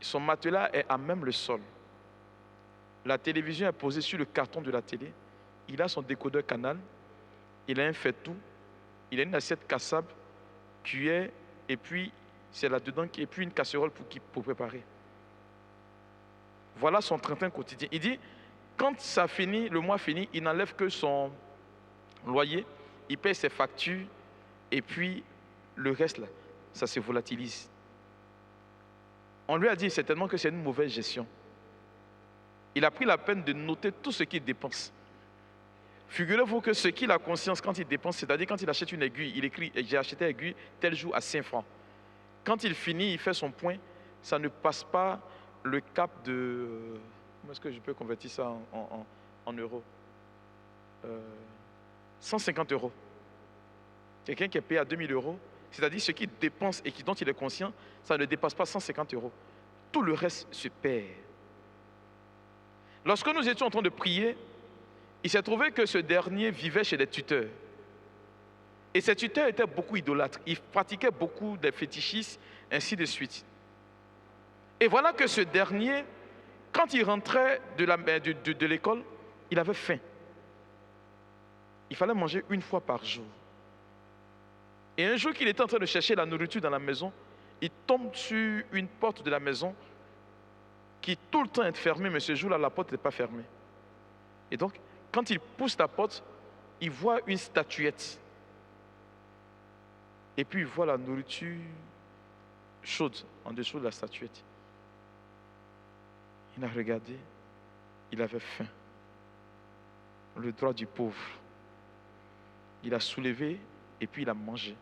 Son matelas est à même le sol. La télévision est posée sur le carton de la télé. Il a son décodeur canal. Il a un fait-tout. Il a une assiette cassable, cuillère, et puis c'est là-dedans, et puis une casserole pour préparer. Voilà son train-train quotidien. Il dit, quand ça finit, le mois finit, il n'enlève que son loyer, il paye ses factures, et puis le reste, là, ça se volatilise. On lui a dit certainement que c'est une mauvaise gestion. Il a pris la peine de noter tout ce qu'il dépense. Figurez-vous que ce qu'il a conscience quand il dépense, c'est-à-dire quand il achète une aiguille, il écrit « j'ai acheté l'aiguille tel jour à 5 francs ». Quand il finit, il fait son point, ça ne passe pas le cap de... comment est-ce que je peux convertir ça en euros 150 euros. Quelqu'un qui est payé à 2000 euros, c'est-à-dire ce qu'il dépense et dont il est conscient, ça ne dépasse pas 150 euros. Tout le reste se perd. Lorsque nous étions en train de prier, il s'est trouvé que ce dernier vivait chez des tuteurs. Et ces tuteurs étaient beaucoup idolâtres. Ils pratiquaient beaucoup des fétichistes, ainsi de suite. Et voilà que ce dernier, quand il rentrait de l'école, il avait faim. Il fallait manger une fois par jour. Et un jour qu'il était en train de chercher la nourriture dans la maison, il tombe sur une porte de la maison qui tout le temps est fermée, mais ce jour-là, la porte n'est pas fermée. Et donc, quand il pousse la porte, il voit une statuette. Et puis il voit la nourriture chaude en dessous de la statuette. Il a regardé, il avait faim. Le droit du pauvre. Il a soulevé et puis il a mangé.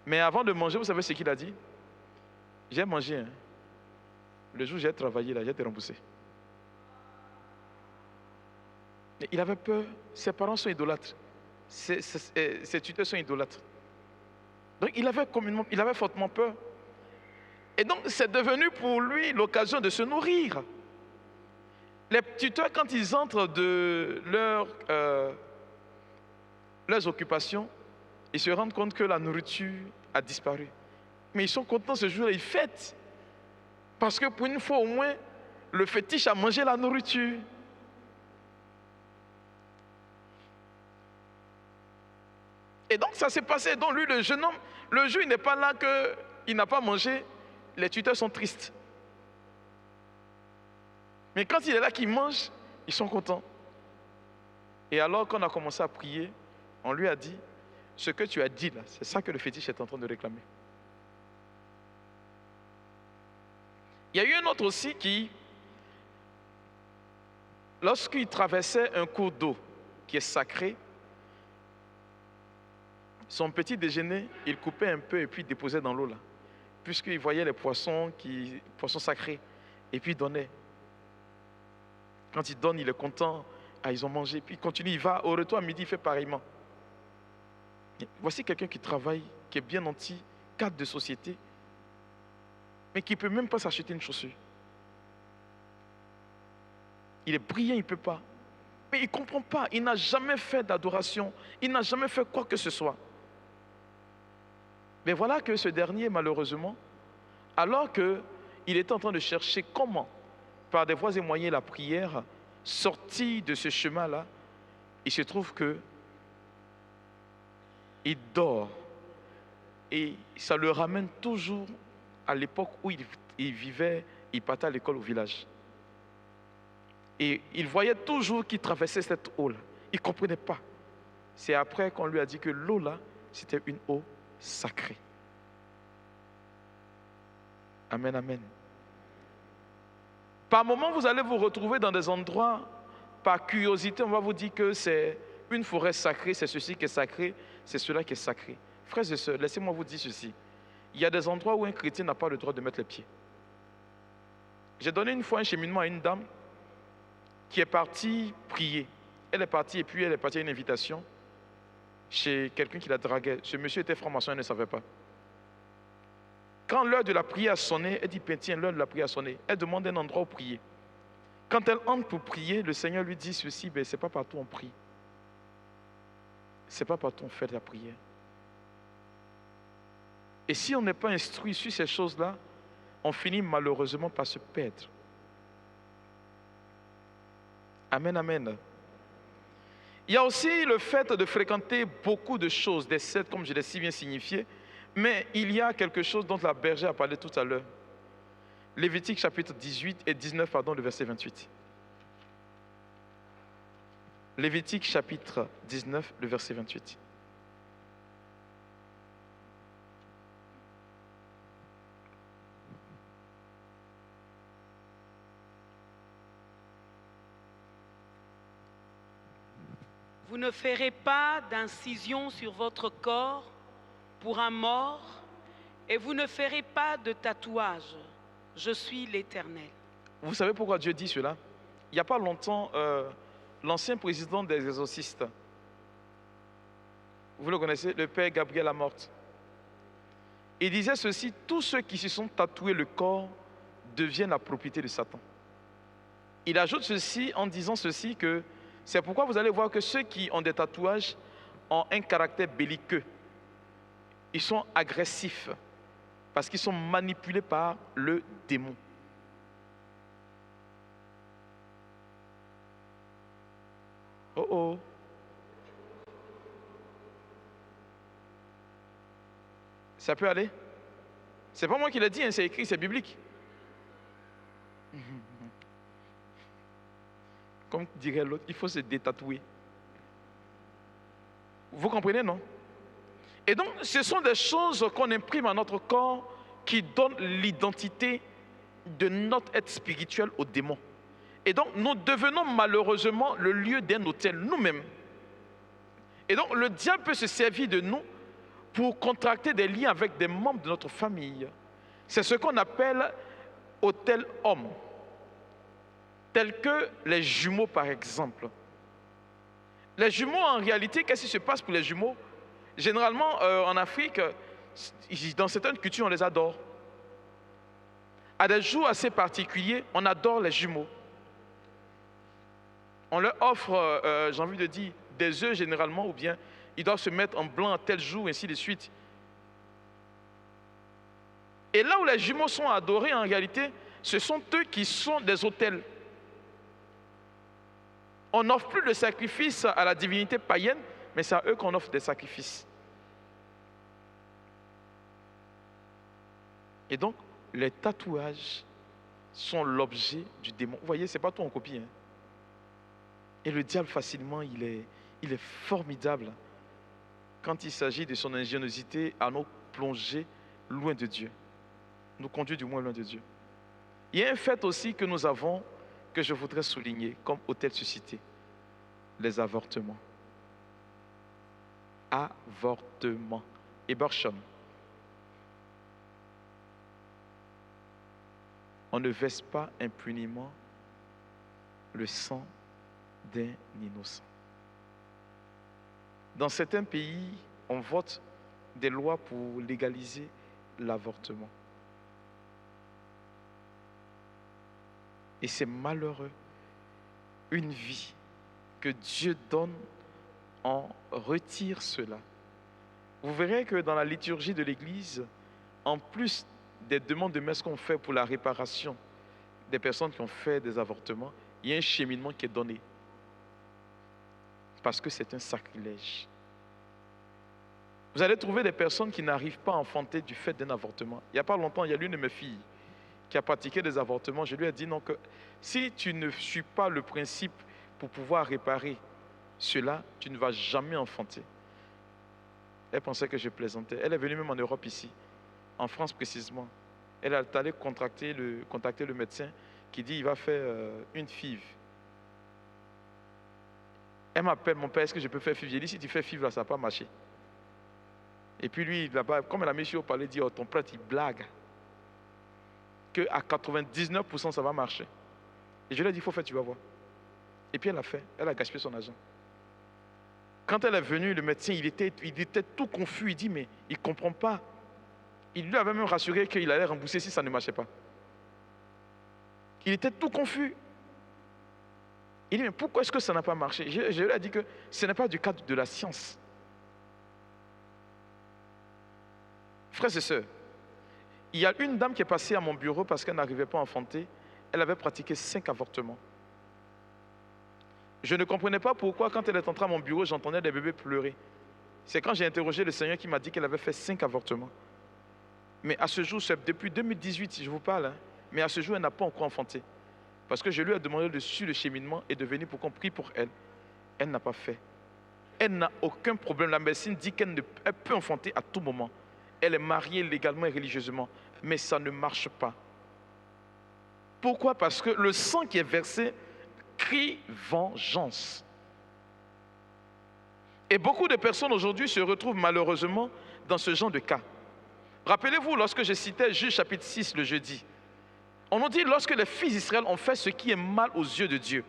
Mais avant de manger, vous savez ce qu'il a dit? J'ai mangé. Hein. Le jour où j'ai travaillé, là, j'ai été remboursé. Mais il avait peur. Ses parents sont idolâtres. Ses tuteurs sont idolâtres. Donc il avait fortement peur. Et donc c'est devenu pour lui l'occasion de se nourrir. Les tuteurs, quand ils entrent de leurs occupations, ils se rendent compte que la nourriture a disparu. Mais ils sont contents ce jour-là, ils fêtent. Parce que pour une fois au moins, le fétiche a mangé la nourriture. Et donc ça s'est passé. Donc lui, le jeune homme, le jour il n'est pas là qu'il n'a pas mangé, les tuteurs sont tristes. Mais quand il est là qu'il mange, ils sont contents. Et alors qu'on a commencé à prier, on lui a dit, ce que tu as dit là, c'est ça que le fétiche est en train de réclamer. Il y a eu un autre aussi qui, lorsqu'il traversait un cours d'eau qui est sacré, son petit déjeuner, il coupait un peu et puis déposait dans l'eau là. Puisqu'il voyait les poissons sacrés, et puis il donnait. Quand il donne, il est content. Ah, ils ont mangé, puis il continue, il va au retour à midi, il fait pareillement. Voici quelqu'un qui travaille, qui est bien nanti, cadre de société, mais qui ne peut même pas s'acheter une chaussure. Il est brillant, il ne peut pas. Mais il ne comprend pas, il n'a jamais fait d'adoration, il n'a jamais fait quoi que ce soit. Mais voilà que ce dernier, malheureusement, alors qu'il était en train de chercher comment, par des voies et moyens, la prière, sortir de ce chemin-là, il se trouve que il dort. Et ça le ramène toujours à l'époque où il vivait, il partait à l'école au village. Et il voyait toujours qu'il traversait cette eau-là. Il ne comprenait pas. C'est après qu'on lui a dit que l'eau-là, c'était une eau sacrée. Amen, amen. Par moments, vous allez vous retrouver dans des endroits, par curiosité, on va vous dire que c'est une forêt sacrée, c'est ceci qui est sacré, c'est cela qui est sacré. Frères et sœurs, laissez-moi vous dire ceci. Il y a des endroits où un chrétien n'a pas le droit de mettre les pieds. J'ai donné une fois un cheminement à une dame qui est partie prier. Elle est partie et puis elle est partie à une invitation chez quelqu'un qui la draguait. Ce monsieur était franc-maçon, elle ne savait pas. Quand l'heure de la prière a sonné, elle dit, tiens, l'heure de la prière a sonné. Elle demande un endroit où prier. Quand elle entre pour prier, le Seigneur lui dit ceci, ce n'est pas partout on prie. Ce n'est pas partout on fait la prière. Et si on n'est pas instruit sur ces choses-là, on finit malheureusement par se perdre. Amen, amen. Il y a aussi le fait de fréquenter beaucoup de choses, des sectes, comme je l'ai si bien signifié, mais il y a quelque chose dont la bergère a parlé tout à l'heure. Lévitique chapitre 18 et 19, le verset 28. Lévitique chapitre 19, le verset 28. Vous ne ferez pas d'incision sur votre corps pour un mort, et vous ne ferez pas de tatouage. Je suis l'Éternel. Vous savez pourquoi Dieu dit cela? Il n'y a pas longtemps, l'ancien président des exorcistes, vous le connaissez, le père Gabriel Amorth, il disait ceci: tous ceux qui se sont tatoués le corps deviennent la propriété de Satan. Il ajoute ceci en disant ceci que c'est pourquoi vous allez voir que ceux qui ont des tatouages ont un caractère belliqueux. Ils sont agressifs parce qu'ils sont manipulés par le démon. Oh oh. Ça peut aller? C'est pas moi qui l'ai dit, c'est écrit, c'est biblique. Comme dirait l'autre, il faut se détatouer. Vous comprenez, non? Et donc, ce sont des choses qu'on imprime à notre corps qui donnent l'identité de notre être spirituel au démon. Et donc, nous devenons malheureusement le lieu d'un autel nous-mêmes. Et donc, le diable peut se servir de nous pour contracter des liens avec des membres de notre famille. C'est ce qu'on appelle autel homme. Tels que les jumeaux, par exemple. Les jumeaux, en réalité, qu'est-ce qui se passe pour les jumeaux? Généralement, en Afrique, dans certaines cultures, on les adore. À des jours assez particuliers, on adore les jumeaux. On leur offre, j'ai envie de dire, des œufs généralement, ou bien ils doivent se mettre en blanc à tel jour, ainsi de suite. Et là où les jumeaux sont adorés, en réalité, ce sont eux qui sont des autels. On n'offre plus de sacrifice à la divinité païenne, mais c'est à eux qu'on offre des sacrifices. Et donc, les tatouages sont l'objet du démon. Vous voyez, ce n'est pas tout en copie. Hein. Et le diable, facilement, il est formidable quand il s'agit de son ingéniosité à nous plonger loin de Dieu. Nous conduire du moins loin de Dieu. Il y a un fait aussi que nous avons, que je voudrais souligner comme autel suscité. Les avortements. Avortement. Abortion. On ne verse pas impunément le sang d'un innocent. Dans certains pays, on vote des lois pour légaliser l'avortement. Et c'est malheureux. Une vie que Dieu donne, on retire cela. Vous verrez que dans la liturgie de l'Église, en plus des demandes de messe qu'on fait pour la réparation des personnes qui ont fait des avortements, il y a un cheminement qui est donné. Parce que c'est un sacrilège. Vous allez trouver des personnes qui n'arrivent pas à enfanter du fait d'un avortement. Il n'y a pas longtemps, il y a l'une de mes filles qui a pratiqué des avortements. Je lui ai dit non, que si tu ne suis pas le principe pour pouvoir réparer cela, tu ne vas jamais enfanter. Elle pensait que je plaisantais. Elle est venue même en Europe ici, en France précisément. Elle est allée contacter le médecin qui dit il va faire une FIV. Elle m'appelle, mon père, est-ce que je peux faire FIV? J'ai dit si tu fais FIV là, ça ne va pas marcher. Et puis lui, là-bas, comme la monsieur au palais dit, oh, ton prêtre, il blague. Qu'à 99%, ça va marcher. Et je lui ai dit, il faut faire, tu vas voir. Et puis elle a fait, elle a gaspillé son argent. Quand elle est venue, le médecin, il était tout confus. Il dit, mais il ne comprend pas. Il lui avait même rassuré qu'il allait rembourser si ça ne marchait pas. Il était tout confus. Il dit, mais pourquoi est-ce que ça n'a pas marché? Je lui ai dit que ce n'est pas du cadre de la science. Frères et sœurs, il y a une dame qui est passée à mon bureau parce qu'elle n'arrivait pas à enfanter. Elle avait pratiqué 5 avortements. Je ne comprenais pas pourquoi, quand elle est entrée à mon bureau, j'entendais des bébés pleurer. C'est quand j'ai interrogé le Seigneur qui m'a dit qu'elle avait fait 5 avortements. Mais à ce jour, c'est depuis 2018, si je vous parle, mais à ce jour, elle n'a pas encore enfanté. Parce que je lui ai demandé de suivre le cheminement et de venir pour qu'on prie pour elle. Elle n'a pas fait. Elle n'a aucun problème. La médecine dit qu'elle peut enfanter à tout moment. Elle est mariée légalement et religieusement. Mais ça ne marche pas. Pourquoi? Parce que le sang qui est versé crie vengeance. Et beaucoup de personnes aujourd'hui se retrouvent malheureusement dans ce genre de cas. Rappelez-vous, lorsque je citais Juge chapitre 6 le jeudi, on nous dit lorsque les fils d'Israël ont fait ce qui est mal aux yeux de Dieu,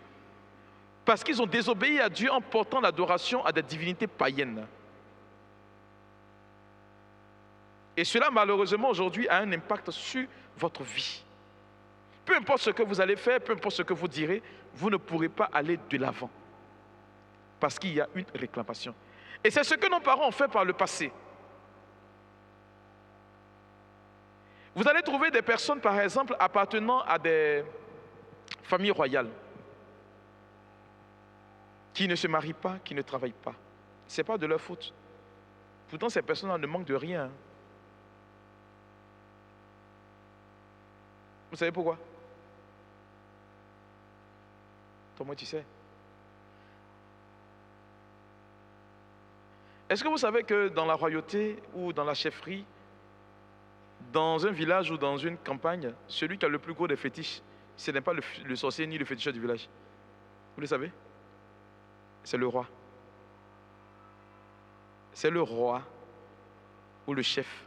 parce qu'ils ont désobéi à Dieu en portant l'adoration à des divinités païennes. Et cela, malheureusement, aujourd'hui, a un impact sur votre vie. Peu importe ce que vous allez faire, peu importe ce que vous direz, vous ne pourrez pas aller de l'avant. Parce qu'il y a une réclamation. Et c'est ce que nos parents ont fait par le passé. Vous allez trouver des personnes, par exemple, appartenant à des familles royales, qui ne se marient pas, qui ne travaillent pas. Ce n'est pas de leur faute. Pourtant, ces personnes-là ne manquent de rien. Vous savez pourquoi? Toi, moi, tu sais. Est-ce que vous savez que dans la royauté ou dans la chefferie, dans un village ou dans une campagne, celui qui a le plus gros des fétiches, ce n'est pas le sorcier ni le féticheur du village? Vous le savez? C'est le roi. C'est le roi ou le chef.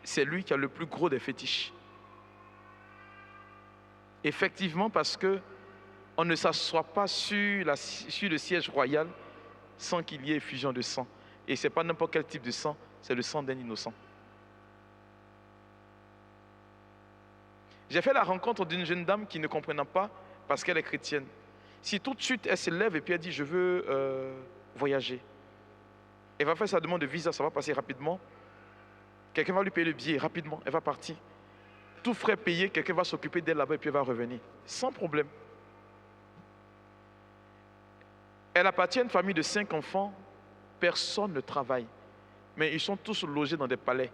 C'est lui qui a le plus gros des fétiches. Effectivement, parce qu'on ne s'assoit pas sur le siège royal sans qu'il y ait effusion de sang. Et ce n'est pas n'importe quel type de sang, c'est le sang d'un innocent. J'ai fait la rencontre d'une jeune dame qui ne comprenait pas parce qu'elle est chrétienne. Si tout de suite elle se lève et puis elle dit je veux voyager, elle va faire sa demande de visa, ça va passer rapidement. Quelqu'un va lui payer le billet rapidement, elle va partir. Tout frais payé, quelqu'un va s'occuper d'elle là-bas et puis elle va revenir. Sans problème. Elle appartient à une famille de 5 enfants. Personne ne travaille. Mais ils sont tous logés dans des palais.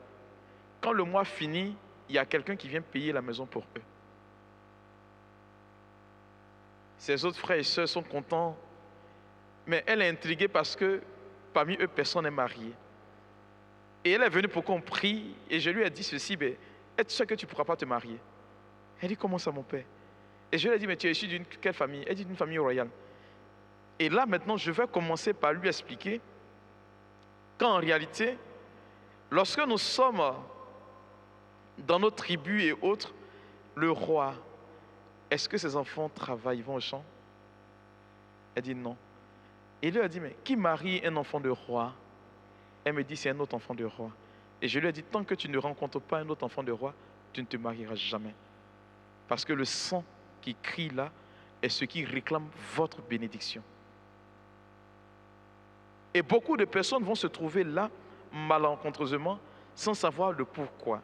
Quand le mois finit, il y a quelqu'un qui vient payer la maison pour eux. Ses autres frères et sœurs sont contents. Mais elle est intriguée parce que parmi eux, personne n'est marié. Et elle est venue pour qu'on prie. Et je lui ai dit ceci, est-ce sûr que tu ne pourras pas te marier? Elle dit, comment ça mon père? Et je lui ai dit, mais tu es issu d'une quelle famille? Elle dit, d'une famille royale. Et là maintenant, je vais commencer par lui expliquer qu'en réalité, lorsque nous sommes dans nos tribus et autres, le roi, est-ce que ses enfants travaillent, vont au champ? Elle dit non. Et il lui a dit, mais qui marie un enfant de roi? Elle me dit, c'est un autre enfant de roi. Et je lui ai dit, tant que tu ne rencontres pas un autre enfant de roi, tu ne te marieras jamais. Parce que le sang qui crie là est ce qui réclame votre bénédiction. Et beaucoup de personnes vont se trouver là, malencontreusement, sans savoir le pourquoi.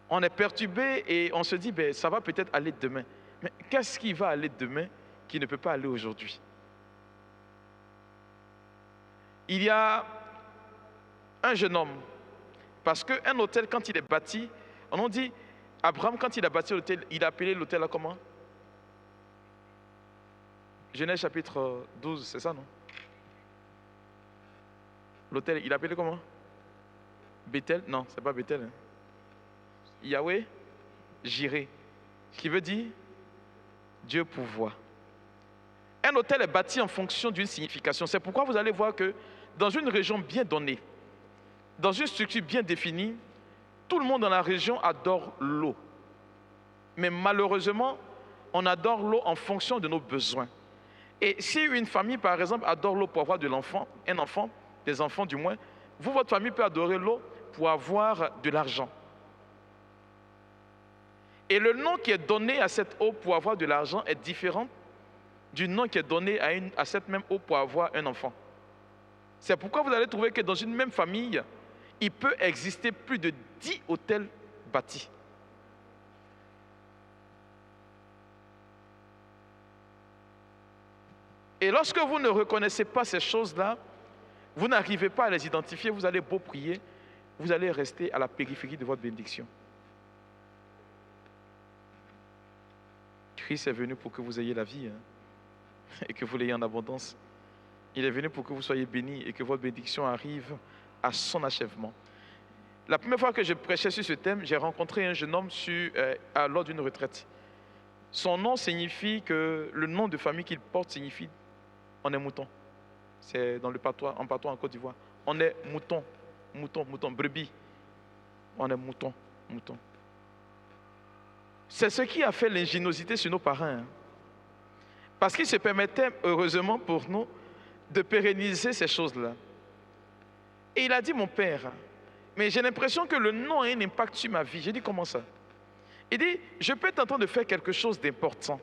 On est perturbé et on se dit, ça va peut-être aller demain. Mais qu'est-ce qui va aller demain qui ne peut pas aller aujourd'hui? Il y a un jeune homme, parce qu'un hôtel, quand il est bâti, on dit, Abraham, quand il a bâti l'hôtel, il a appelé l'hôtel à comment? Genèse chapitre 12, c'est ça, non? L'hôtel, il a appelé comment? Bethel? Non, c'est pas Bethel. Yahweh, Jireh. Ce qui veut dire Dieu pourvoit. Un hôtel est bâti en fonction d'une signification. C'est pourquoi vous allez voir que dans une région bien donnée, dans une structure bien définie, tout le monde dans la région adore l'eau. Mais malheureusement, on adore l'eau en fonction de nos besoins. Et si une famille, par exemple, adore l'eau pour avoir de l'enfant, un enfant, des enfants du moins, vous, votre famille peut adorer l'eau pour avoir de l'argent. Et le nom qui est donné à cette eau pour avoir de l'argent est différent du nom qui est donné à cette même eau pour avoir un enfant. C'est pourquoi vous allez trouver que dans une même famille, il peut exister plus de 10 hôtels bâtis. Et lorsque vous ne reconnaissez pas ces choses-là, vous n'arrivez pas à les identifier, vous allez beau prier, vous allez rester à la périphérie de votre bénédiction. Christ est venu pour que vous ayez la vie et que vous l'ayez en abondance. Il est venu pour que vous soyez bénis et que votre bénédiction arrive à son achèvement. La première fois que je prêchais sur ce thème, j'ai rencontré un jeune homme lors d'une retraite. Son nom signifie que le nom de famille qu'il porte signifie on est mouton. C'est dans le patois, en patois en Côte d'Ivoire. On est mouton, mouton, mouton, brebis. On est mouton, mouton. C'est ce qui a fait l'ingéniosité sur nos parents. Parce qu'ils se permettaient, heureusement pour nous, de pérenniser ces choses-là. Et il a dit, mon père, mais j'ai l'impression que le nom a un impact sur ma vie. J'ai dit, comment ça? Il dit, je peux être en train de faire quelque chose d'important.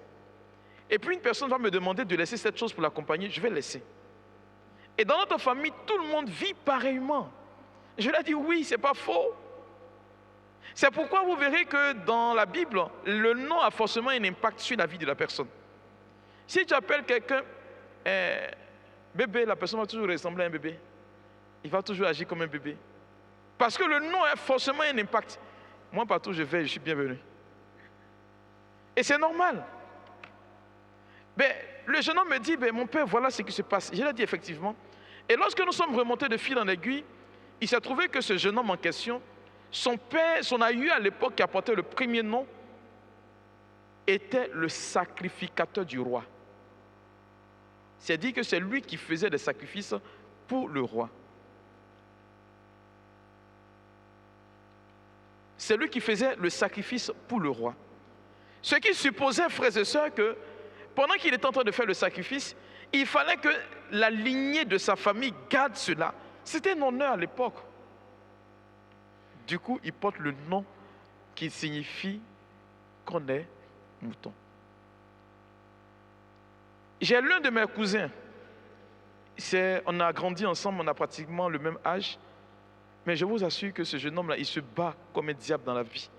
Et puis une personne va me demander de laisser cette chose pour l'accompagner, je vais laisser. Et dans notre famille, tout le monde vit pareillement. Je lui ai dit, oui, ce n'est pas faux. C'est pourquoi vous verrez que dans la Bible, le nom a forcément un impact sur la vie de la personne. Si tu appelles quelqu'un bébé, la personne va toujours ressembler à un bébé. Il va toujours agir comme un bébé. Parce que le nom a forcément un impact. Moi, partout où je vais, je suis bienvenu. Et c'est normal. Mais le jeune homme me dit, mon père, voilà ce qui se passe. Je l'ai dit effectivement. Et lorsque nous sommes remontés de fil en aiguille, il s'est trouvé que ce jeune homme en question, son père, son aïeux à l'époque qui a porté le premier nom, était le sacrificateur du roi. C'est dit que c'est lui qui faisait des sacrifices pour le roi. C'est lui qui faisait le sacrifice pour le roi. Ce qui supposait, frères et sœurs, que pendant qu'il était en train de faire le sacrifice, il fallait que la lignée de sa famille garde cela. C'était un honneur à l'époque. Du coup, il porte le nom qui signifie qu'on est mouton. J'ai l'un de mes cousins. On a grandi ensemble, on a pratiquement le même âge. Mais je vous assure que ce jeune homme-là, il se bat comme un diable dans la vie.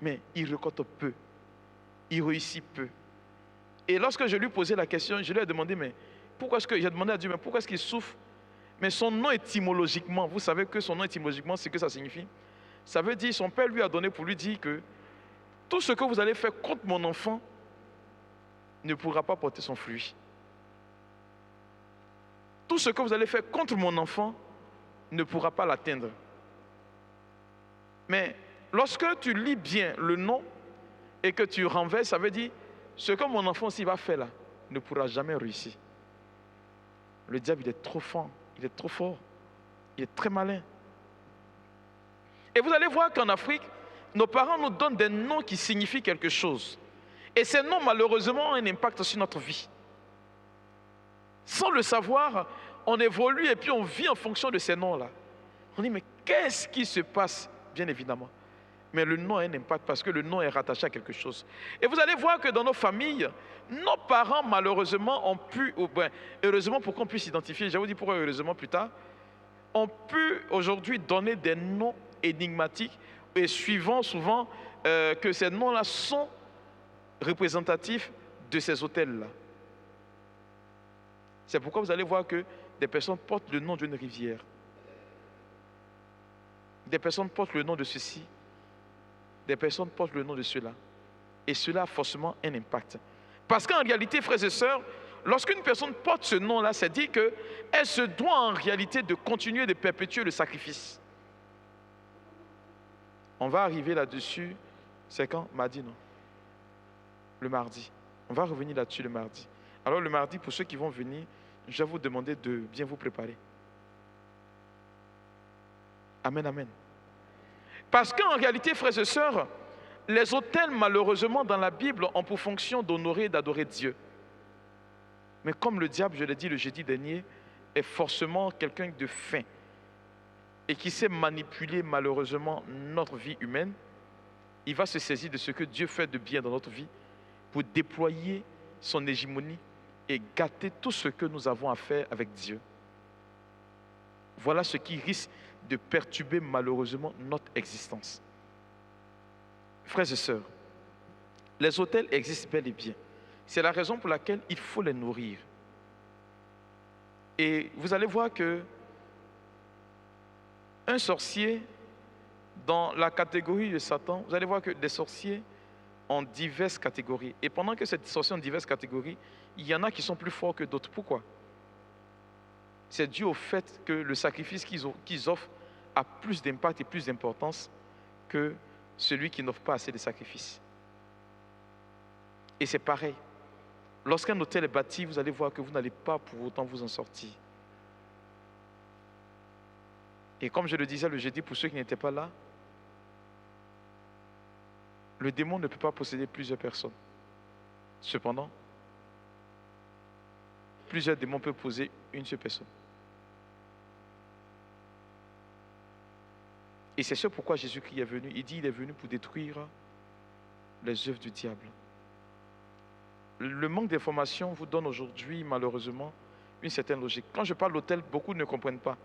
Mais il récolte peu. Il réussit peu. Et lorsque je lui posais la question, je lui ai demandé, mais pourquoi est-ce que, j'ai demandé à Dieu, mais pourquoi est-ce qu'il souffre? Mais son nom étymologiquement, vous savez que son nom étymologiquement, c'est ce que ça signifie. Ça veut dire, son père lui a donné pour lui dire que tout ce que vous allez faire contre mon enfant ne pourra pas porter son fruit. Tout ce que vous allez faire contre mon enfant ne pourra pas l'atteindre. Mais lorsque tu lis bien le nom et que tu renverses, ça veut dire ce que mon enfant s'il va faire là ne pourra jamais réussir. Le diable, il est trop fort, il est trop fort, il est très malin. Et vous allez voir qu'en Afrique, nos parents nous donnent des noms qui signifient quelque chose. Et ces noms, malheureusement, ont un impact sur notre vie. Sans le savoir, on évolue et puis on vit en fonction de ces noms-là. On dit, mais qu'est-ce qui se passe? Bien évidemment. Mais le nom a un impact parce que le nom est rattaché à quelque chose. Et vous allez voir que dans nos familles, nos parents, malheureusement, ont pu, heureusement pour qu'on puisse s'identifier, je vais vous dire pourquoi heureusement plus tard, ont pu aujourd'hui donner des noms énigmatiques et suivant souvent que ces noms-là sont représentatifs de ces hôtels-là. C'est pourquoi vous allez voir que des personnes portent le nom d'une rivière. Des personnes portent le nom de ceci. Des personnes portent le nom de cela. Et cela a forcément un impact. Parce qu'en réalité, frères et sœurs, lorsqu'une personne porte ce nom-là, c'est dit qu'elle se doit en réalité de continuer de perpétuer le sacrifice. On va arriver là-dessus, c'est quand? Mardi, non? Le mardi. On va revenir là-dessus le mardi. Alors le mardi, pour ceux qui vont venir, je vais vous demander de bien vous préparer. Amen, amen. Parce qu'en réalité, frères et sœurs, les autels, malheureusement, dans la Bible, ont pour fonction d'honorer et d'adorer Dieu. Mais comme le diable, je l'ai dit le jeudi dernier, est forcément quelqu'un de fin et qui sait manipuler malheureusement notre vie humaine, il va se saisir de ce que Dieu fait de bien dans notre vie pour déployer son hégémonie et gâter tout ce que nous avons à faire avec Dieu. Voilà ce qui risque de perturber malheureusement notre existence. Frères et sœurs, les autels existent bel et bien. C'est la raison pour laquelle il faut les nourrir. Et vous allez voir que un sorcier, dans la catégorie de Satan, vous allez voir que des sorciers ont diverses catégories. Et pendant que ces sorciers ont diverses catégories, il y en a qui sont plus forts que d'autres. Pourquoi? C'est dû au fait que le sacrifice qu'ils offrent a plus d'impact et plus d'importance que celui qui n'offre pas assez de sacrifices. Et c'est pareil. Lorsqu'un hôtel est bâti, vous allez voir que vous n'allez pas pour autant vous en sortir. Et comme je le disais le jeudi, pour ceux qui n'étaient pas là, le démon ne peut pas posséder plusieurs personnes. Cependant, plusieurs démons peuvent posséder une seule personne. Et c'est ce pourquoi Jésus-Christ est venu. Il dit qu'il est venu pour détruire les œuvres du diable. Le manque d'information vous donne aujourd'hui, malheureusement, une certaine logique. Quand je parle d'hôtel, beaucoup ne comprennent pas.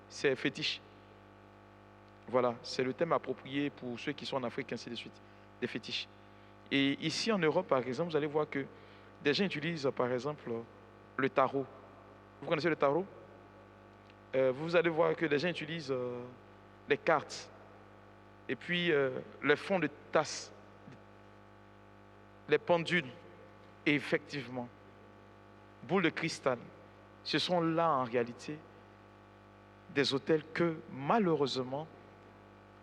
C'est fétiche. Voilà, c'est le thème approprié pour ceux qui sont en Afrique, ainsi de suite. Des fétiches. Et ici en Europe, par exemple, vous allez voir que des gens utilisent, par exemple, le tarot. Vous connaissez le tarot? Vous allez voir que des gens utilisent les cartes. Et puis, les fonds de tasse. Les pendules. Et effectivement, boules de cristal. Ce sont là, en réalité, des autels que, malheureusement,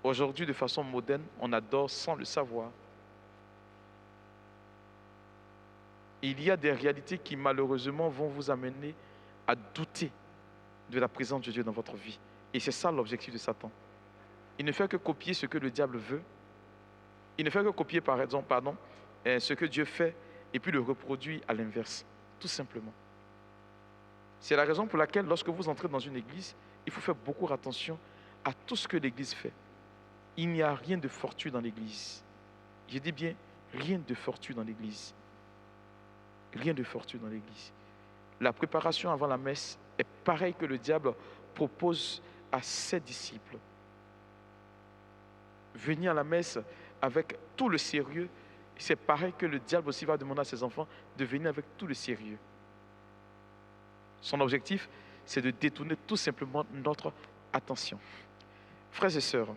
aujourd'hui, de façon moderne, on adore sans le savoir. Il y a des réalités qui, malheureusement, vont vous amener à douter de la présence de Dieu dans votre vie. Et c'est ça l'objectif de Satan. Il ne fait que copier ce que le diable veut. Il ne fait que copier, par exemple, ce que Dieu fait et puis le reproduire à l'inverse. Tout simplement. C'est la raison pour laquelle, lorsque vous entrez dans une église, il faut faire beaucoup attention à tout ce que l'église fait. Il n'y a rien de fortuit dans l'église. Je dis bien, rien de fortuit dans l'église. Rien de fortuit dans l'église. La préparation avant la messe est pareille que le diable propose à ses disciples. Venir à la messe avec tout le sérieux, c'est pareil que le diable aussi va demander à ses enfants de venir avec tout le sérieux. Son objectif, c'est de détourner tout simplement notre attention. Frères et sœurs,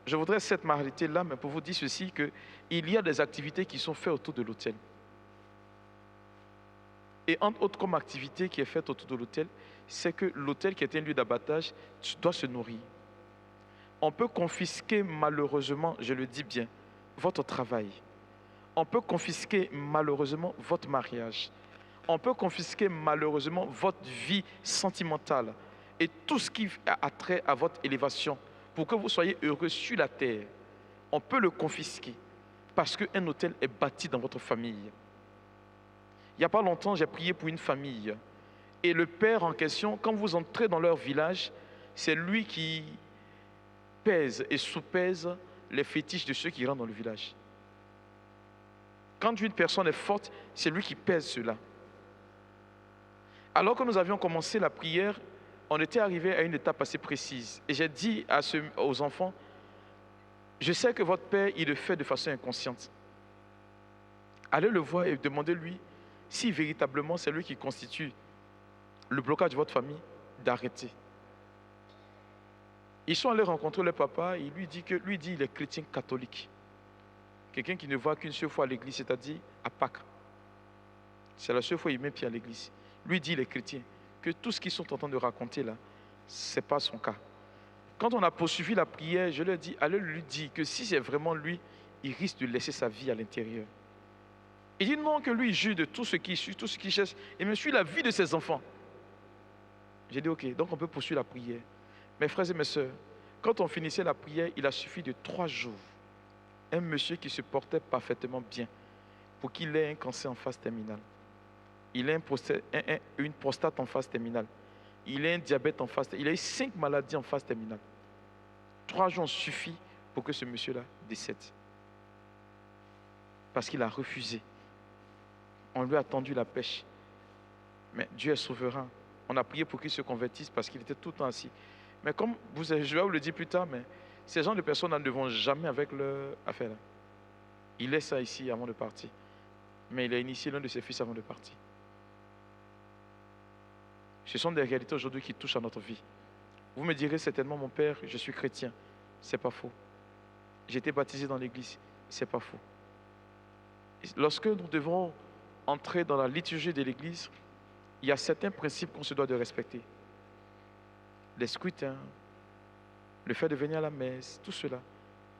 je voudrais cette réalité-là, mais pour vous dire ceci, qu'il y a des activités qui sont faites autour de l'autel. Et entre autres comme activité qui est faite autour de l'autel, c'est que l'autel qui est un lieu d'abattage doit se nourrir. On peut confisquer malheureusement, je le dis bien, votre travail. On peut confisquer malheureusement votre mariage. On peut confisquer malheureusement votre vie sentimentale et tout ce qui a trait à votre élévation pour que vous soyez heureux sur la terre. On peut le confisquer parce qu'un hôtel est bâti dans votre famille. Il n'y a pas longtemps, j'ai prié pour une famille et le père en question, quand vous entrez dans leur village, c'est lui qui pèse et sous-pèse les fétiches de ceux qui rentrent dans le village. Quand une personne est forte, c'est lui qui pèse cela. Alors que nous avions commencé la prière, on était arrivé à une étape assez précise. Et j'ai dit aux enfants, je sais que votre père, il le fait de façon inconsciente. Allez le voir et demandez-lui si véritablement c'est lui qui constitue le blocage de votre famille, d'arrêter. Ils sont allés rencontrer le papa, et il lui dit il est chrétien catholique. Quelqu'un qui ne va qu'une seule fois à l'église, c'est-à-dire à Pâques. C'est la seule fois qu'il met pied à l'église. Lui dit, il est chrétien, que tout ce qu'ils sont en train de raconter là, ce n'est pas son cas. Quand on a poursuivi la prière, je leur ai dit, allez lui dire que si c'est vraiment lui, il risque de laisser sa vie à l'intérieur. Il dit non, que lui, il juge de tout ce qu'il suit, tout ce qu'il cherche, et me suit la vie de ses enfants. J'ai dit, ok, donc on peut poursuivre la prière. Mes frères et mes sœurs, Quand on finissait la prière, il a suffi de 3 jours. Un monsieur qui se portait parfaitement bien pour qu'il ait un cancer en phase terminale. Il a une prostate en phase terminale. Il a un diabète en phase terminale. Il a eu 5 maladies en phase terminale. 3 jours suffit pour que ce monsieur-là décède. Parce qu'il a refusé. On lui a tendu la pêche. Mais Dieu est souverain. On a prié pour qu'il se convertisse parce qu'il était tout le temps assis. Mais comme je vais vous le dire plus tard, mais ces gens de personnes ne vont jamais avec leur affaire. Il laisse ça ici avant de partir. Mais il a initié l'un de ses fils avant de partir. Ce sont des réalités aujourd'hui qui touchent à notre vie. Vous me direz certainement, mon père, je suis chrétien. C'est pas faux. J'ai été baptisé dans l'église. C'est pas faux. Lorsque nous devons entrer dans la liturgie de l'église, il y a certains principes qu'on se doit de respecter. Les scrutins, le fait de venir à la messe, tout cela.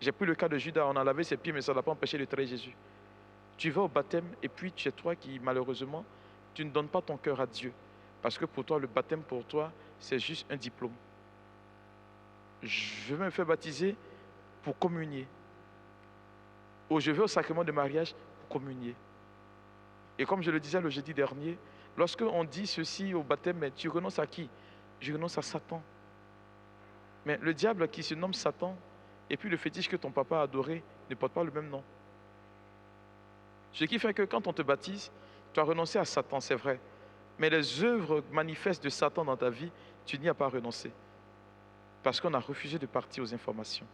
J'ai pris le cas de Judas, on a lavé ses pieds, mais ça n'a pas empêché de trahir Jésus. Tu vas au baptême et puis tu es toi qui, malheureusement, tu ne donnes pas ton cœur à Dieu. Parce que pour toi, le baptême, pour toi, c'est juste un diplôme. Je vais me faire baptiser pour communier. Ou je vais au sacrement de mariage pour communier. Et comme je le disais le jeudi dernier, lorsque on dit ceci au baptême, mais tu renonces à qui? Je renonce à Satan. Mais le diable qui se nomme Satan, et puis le fétiche que ton papa a adoré, ne porte pas le même nom. Ce qui fait que quand on te baptise, tu as renoncé à Satan, c'est vrai. Mais les œuvres manifestes de Satan dans ta vie, tu n'y as pas renoncé. Parce qu'on a refusé de partir aux informations.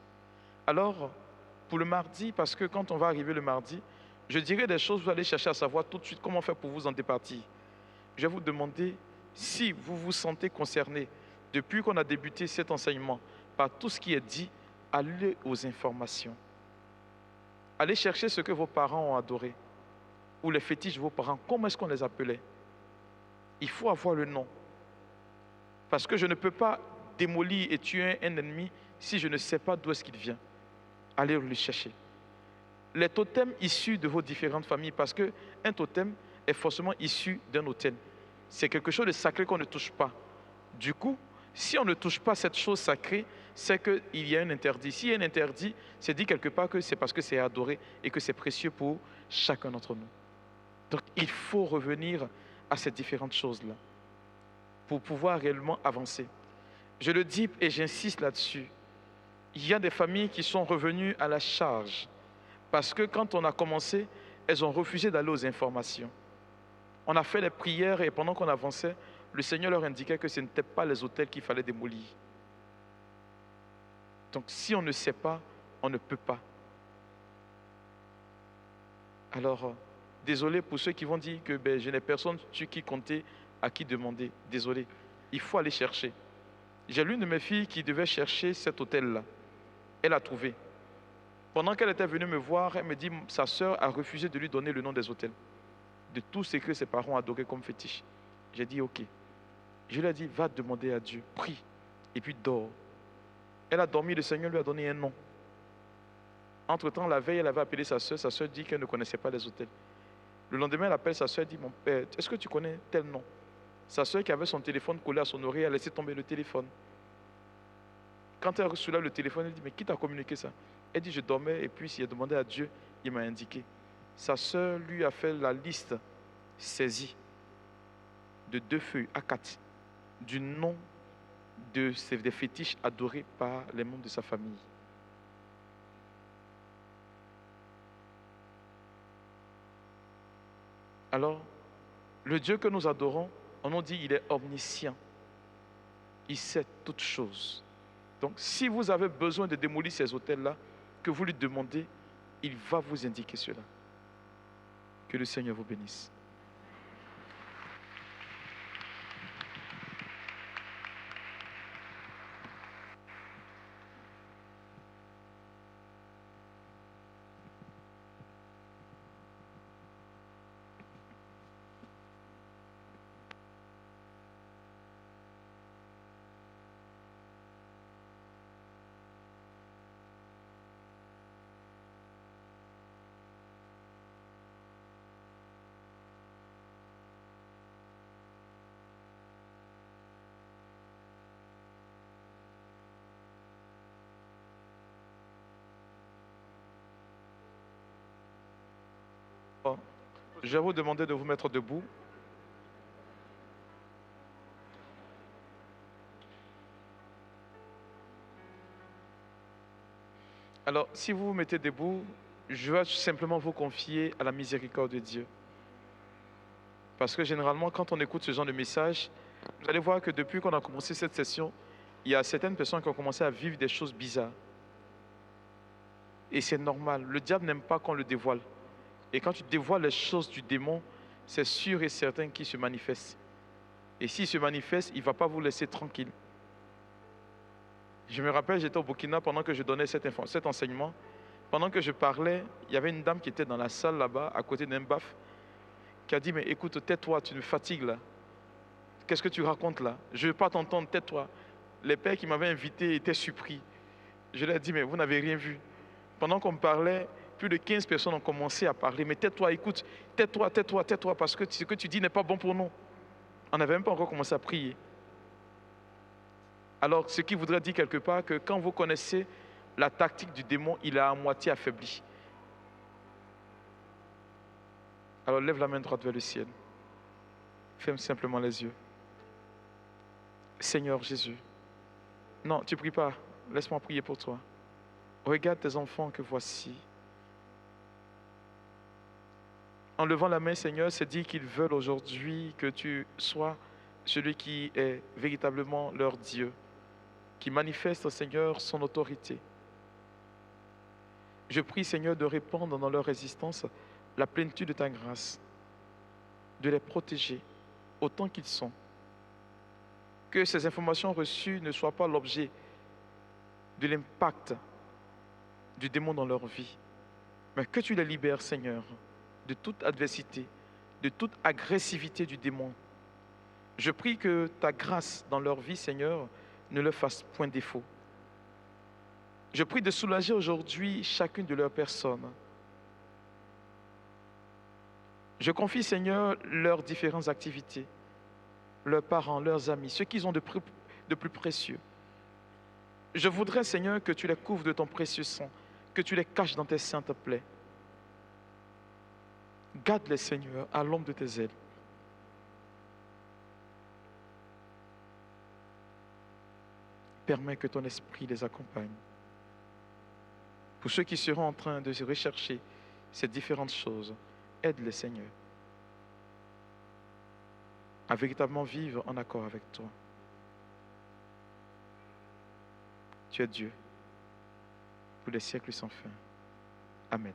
Alors, pour le mardi, parce que quand on va arriver le mardi, je dirai des choses, vous allez chercher à savoir tout de suite comment faire pour vous en départir. Je vais vous demander si vous vous sentez concerné, depuis qu'on a débuté cet enseignement, par tout ce qui est dit, allez aux informations. Allez chercher ce que vos parents ont adoré, ou les fétiches de vos parents, comment est-ce qu'on les appelait? Il faut avoir le nom. Parce que je ne peux pas démolir et tuer un ennemi si je ne sais pas d'où est-ce qu'il vient. Allez le chercher. Les totems issus de vos différentes familles, parce qu'un totem est forcément issu d'un autel. C'est quelque chose de sacré qu'on ne touche pas. Du coup, si on ne touche pas cette chose sacrée, c'est qu'il y a un interdit. S'il y a un interdit, c'est dit quelque part que c'est parce que c'est adoré et que c'est précieux pour chacun d'entre nous. Donc, il faut revenir à ces différentes choses-là pour pouvoir réellement avancer. Je le dis et j'insiste là-dessus. Il y a des familles qui sont revenues à la charge parce que quand on a commencé, elles ont refusé d'aller aux informations. On a fait les prières et pendant qu'on avançait, le Seigneur leur indiquait que ce n'étaient pas les autels qu'il fallait démolir. Donc si on ne sait pas, on ne peut pas. Alors, désolé pour ceux qui vont dire que je n'ai personne sur qui compter, à qui demander. Désolé, il faut aller chercher. J'ai l'une de mes filles qui devait chercher cet hôtel-là. Elle a trouvé. Pendant qu'elle était venue me voir, elle me dit sa sœur a refusé de lui donner le nom des hôtels, de tout ce que ses parents adoraient comme fétiche. J'ai dit ok. Je lui ai dit va demander à Dieu, prie, et puis dors. Elle a dormi, le Seigneur lui a donné un nom. Entre-temps, la veille, elle avait appelé sa sœur dit qu'elle ne connaissait pas les hôtels. Le lendemain, elle appelle sa sœur et dit mon père, est-ce que tu connais tel nom? Sa sœur qui avait son téléphone collé à son oreille a laissé tomber le téléphone. Quand elle soulève le téléphone, elle dit mais qui t'a communiqué ça? Elle dit je dormais et puis il a demandé à Dieu, il m'a indiqué. Sa sœur lui a fait la liste saisie de 2 feuilles A4 du nom des fétiches adorés par les membres de sa famille. Alors, le Dieu que nous adorons, on nous dit il est omniscient. Il sait toutes choses. Donc, si vous avez besoin de démolir ces hôtels-là, que vous lui demandez, il va vous indiquer cela. Que le Seigneur vous bénisse. Je vais vous demander de vous mettre debout. Alors, si vous vous mettez debout, je vais simplement vous confier à la miséricorde de Dieu. Parce que généralement, quand on écoute ce genre de message, vous allez voir que depuis qu'on a commencé cette session, il y a certaines personnes qui ont commencé à vivre des choses bizarres. Et c'est normal. Le diable n'aime pas qu'on le dévoile. Et quand tu dévoiles les choses du démon, c'est sûr et certain qu'il se manifeste. Et s'il se manifeste, il ne va pas vous laisser tranquille. Je me rappelle, j'étais au Burkina pendant que je donnais cet enseignement. Pendant que je parlais, il y avait une dame qui était dans la salle là-bas, à côté d'un baf, qui a dit, mais écoute, tais-toi, tu me fatigues là. Qu'est-ce que tu racontes là? Je ne veux pas t'entendre, tais-toi. Les pères qui m'avaient invité étaient surpris. Je leur ai dit, mais vous n'avez rien vu. Pendant qu'on me parlait, plus de 15 personnes ont commencé à parler. Mais tais-toi, écoute, tais-toi, tais-toi, tais-toi, parce que ce que tu dis n'est pas bon pour nous. On n'avait même pas encore commencé à prier. Alors, ce qui voudrait dire quelque part que quand vous connaissez la tactique du démon, il est à moitié affaibli. Alors, lève la main droite vers le ciel. Ferme simplement les yeux. Seigneur Jésus. Non, tu ne pries pas. Laisse-moi prier pour toi. Regarde tes enfants que voici. En levant la main, Seigneur, c'est dit qu'ils veulent aujourd'hui que tu sois celui qui est véritablement leur Dieu, qui manifeste, Seigneur, son autorité. Je prie, Seigneur, de répandre dans leur existence la plénitude de ta grâce, de les protéger autant qu'ils sont. Que ces informations reçues ne soient pas l'objet de l'impact du démon dans leur vie, mais que tu les libères, Seigneur, de toute adversité, de toute agressivité du démon. Je prie que ta grâce dans leur vie, Seigneur, ne leur fasse point défaut. Je prie de soulager aujourd'hui chacune de leurs personnes. Je confie, Seigneur, leurs différentes activités, leurs parents, leurs amis, ceux qu'ils ont de plus précieux. Je voudrais, Seigneur, que tu les couvres de ton précieux sang, que tu les caches dans tes saintes plaies. Garde-les, Seigneur, à l'ombre de tes ailes. Permets que ton esprit les accompagne. Pour ceux qui seront en train de rechercher ces différentes choses, aide-les, Seigneur, à véritablement vivre en accord avec toi. Tu es Dieu pour les siècles sans fin. Amen.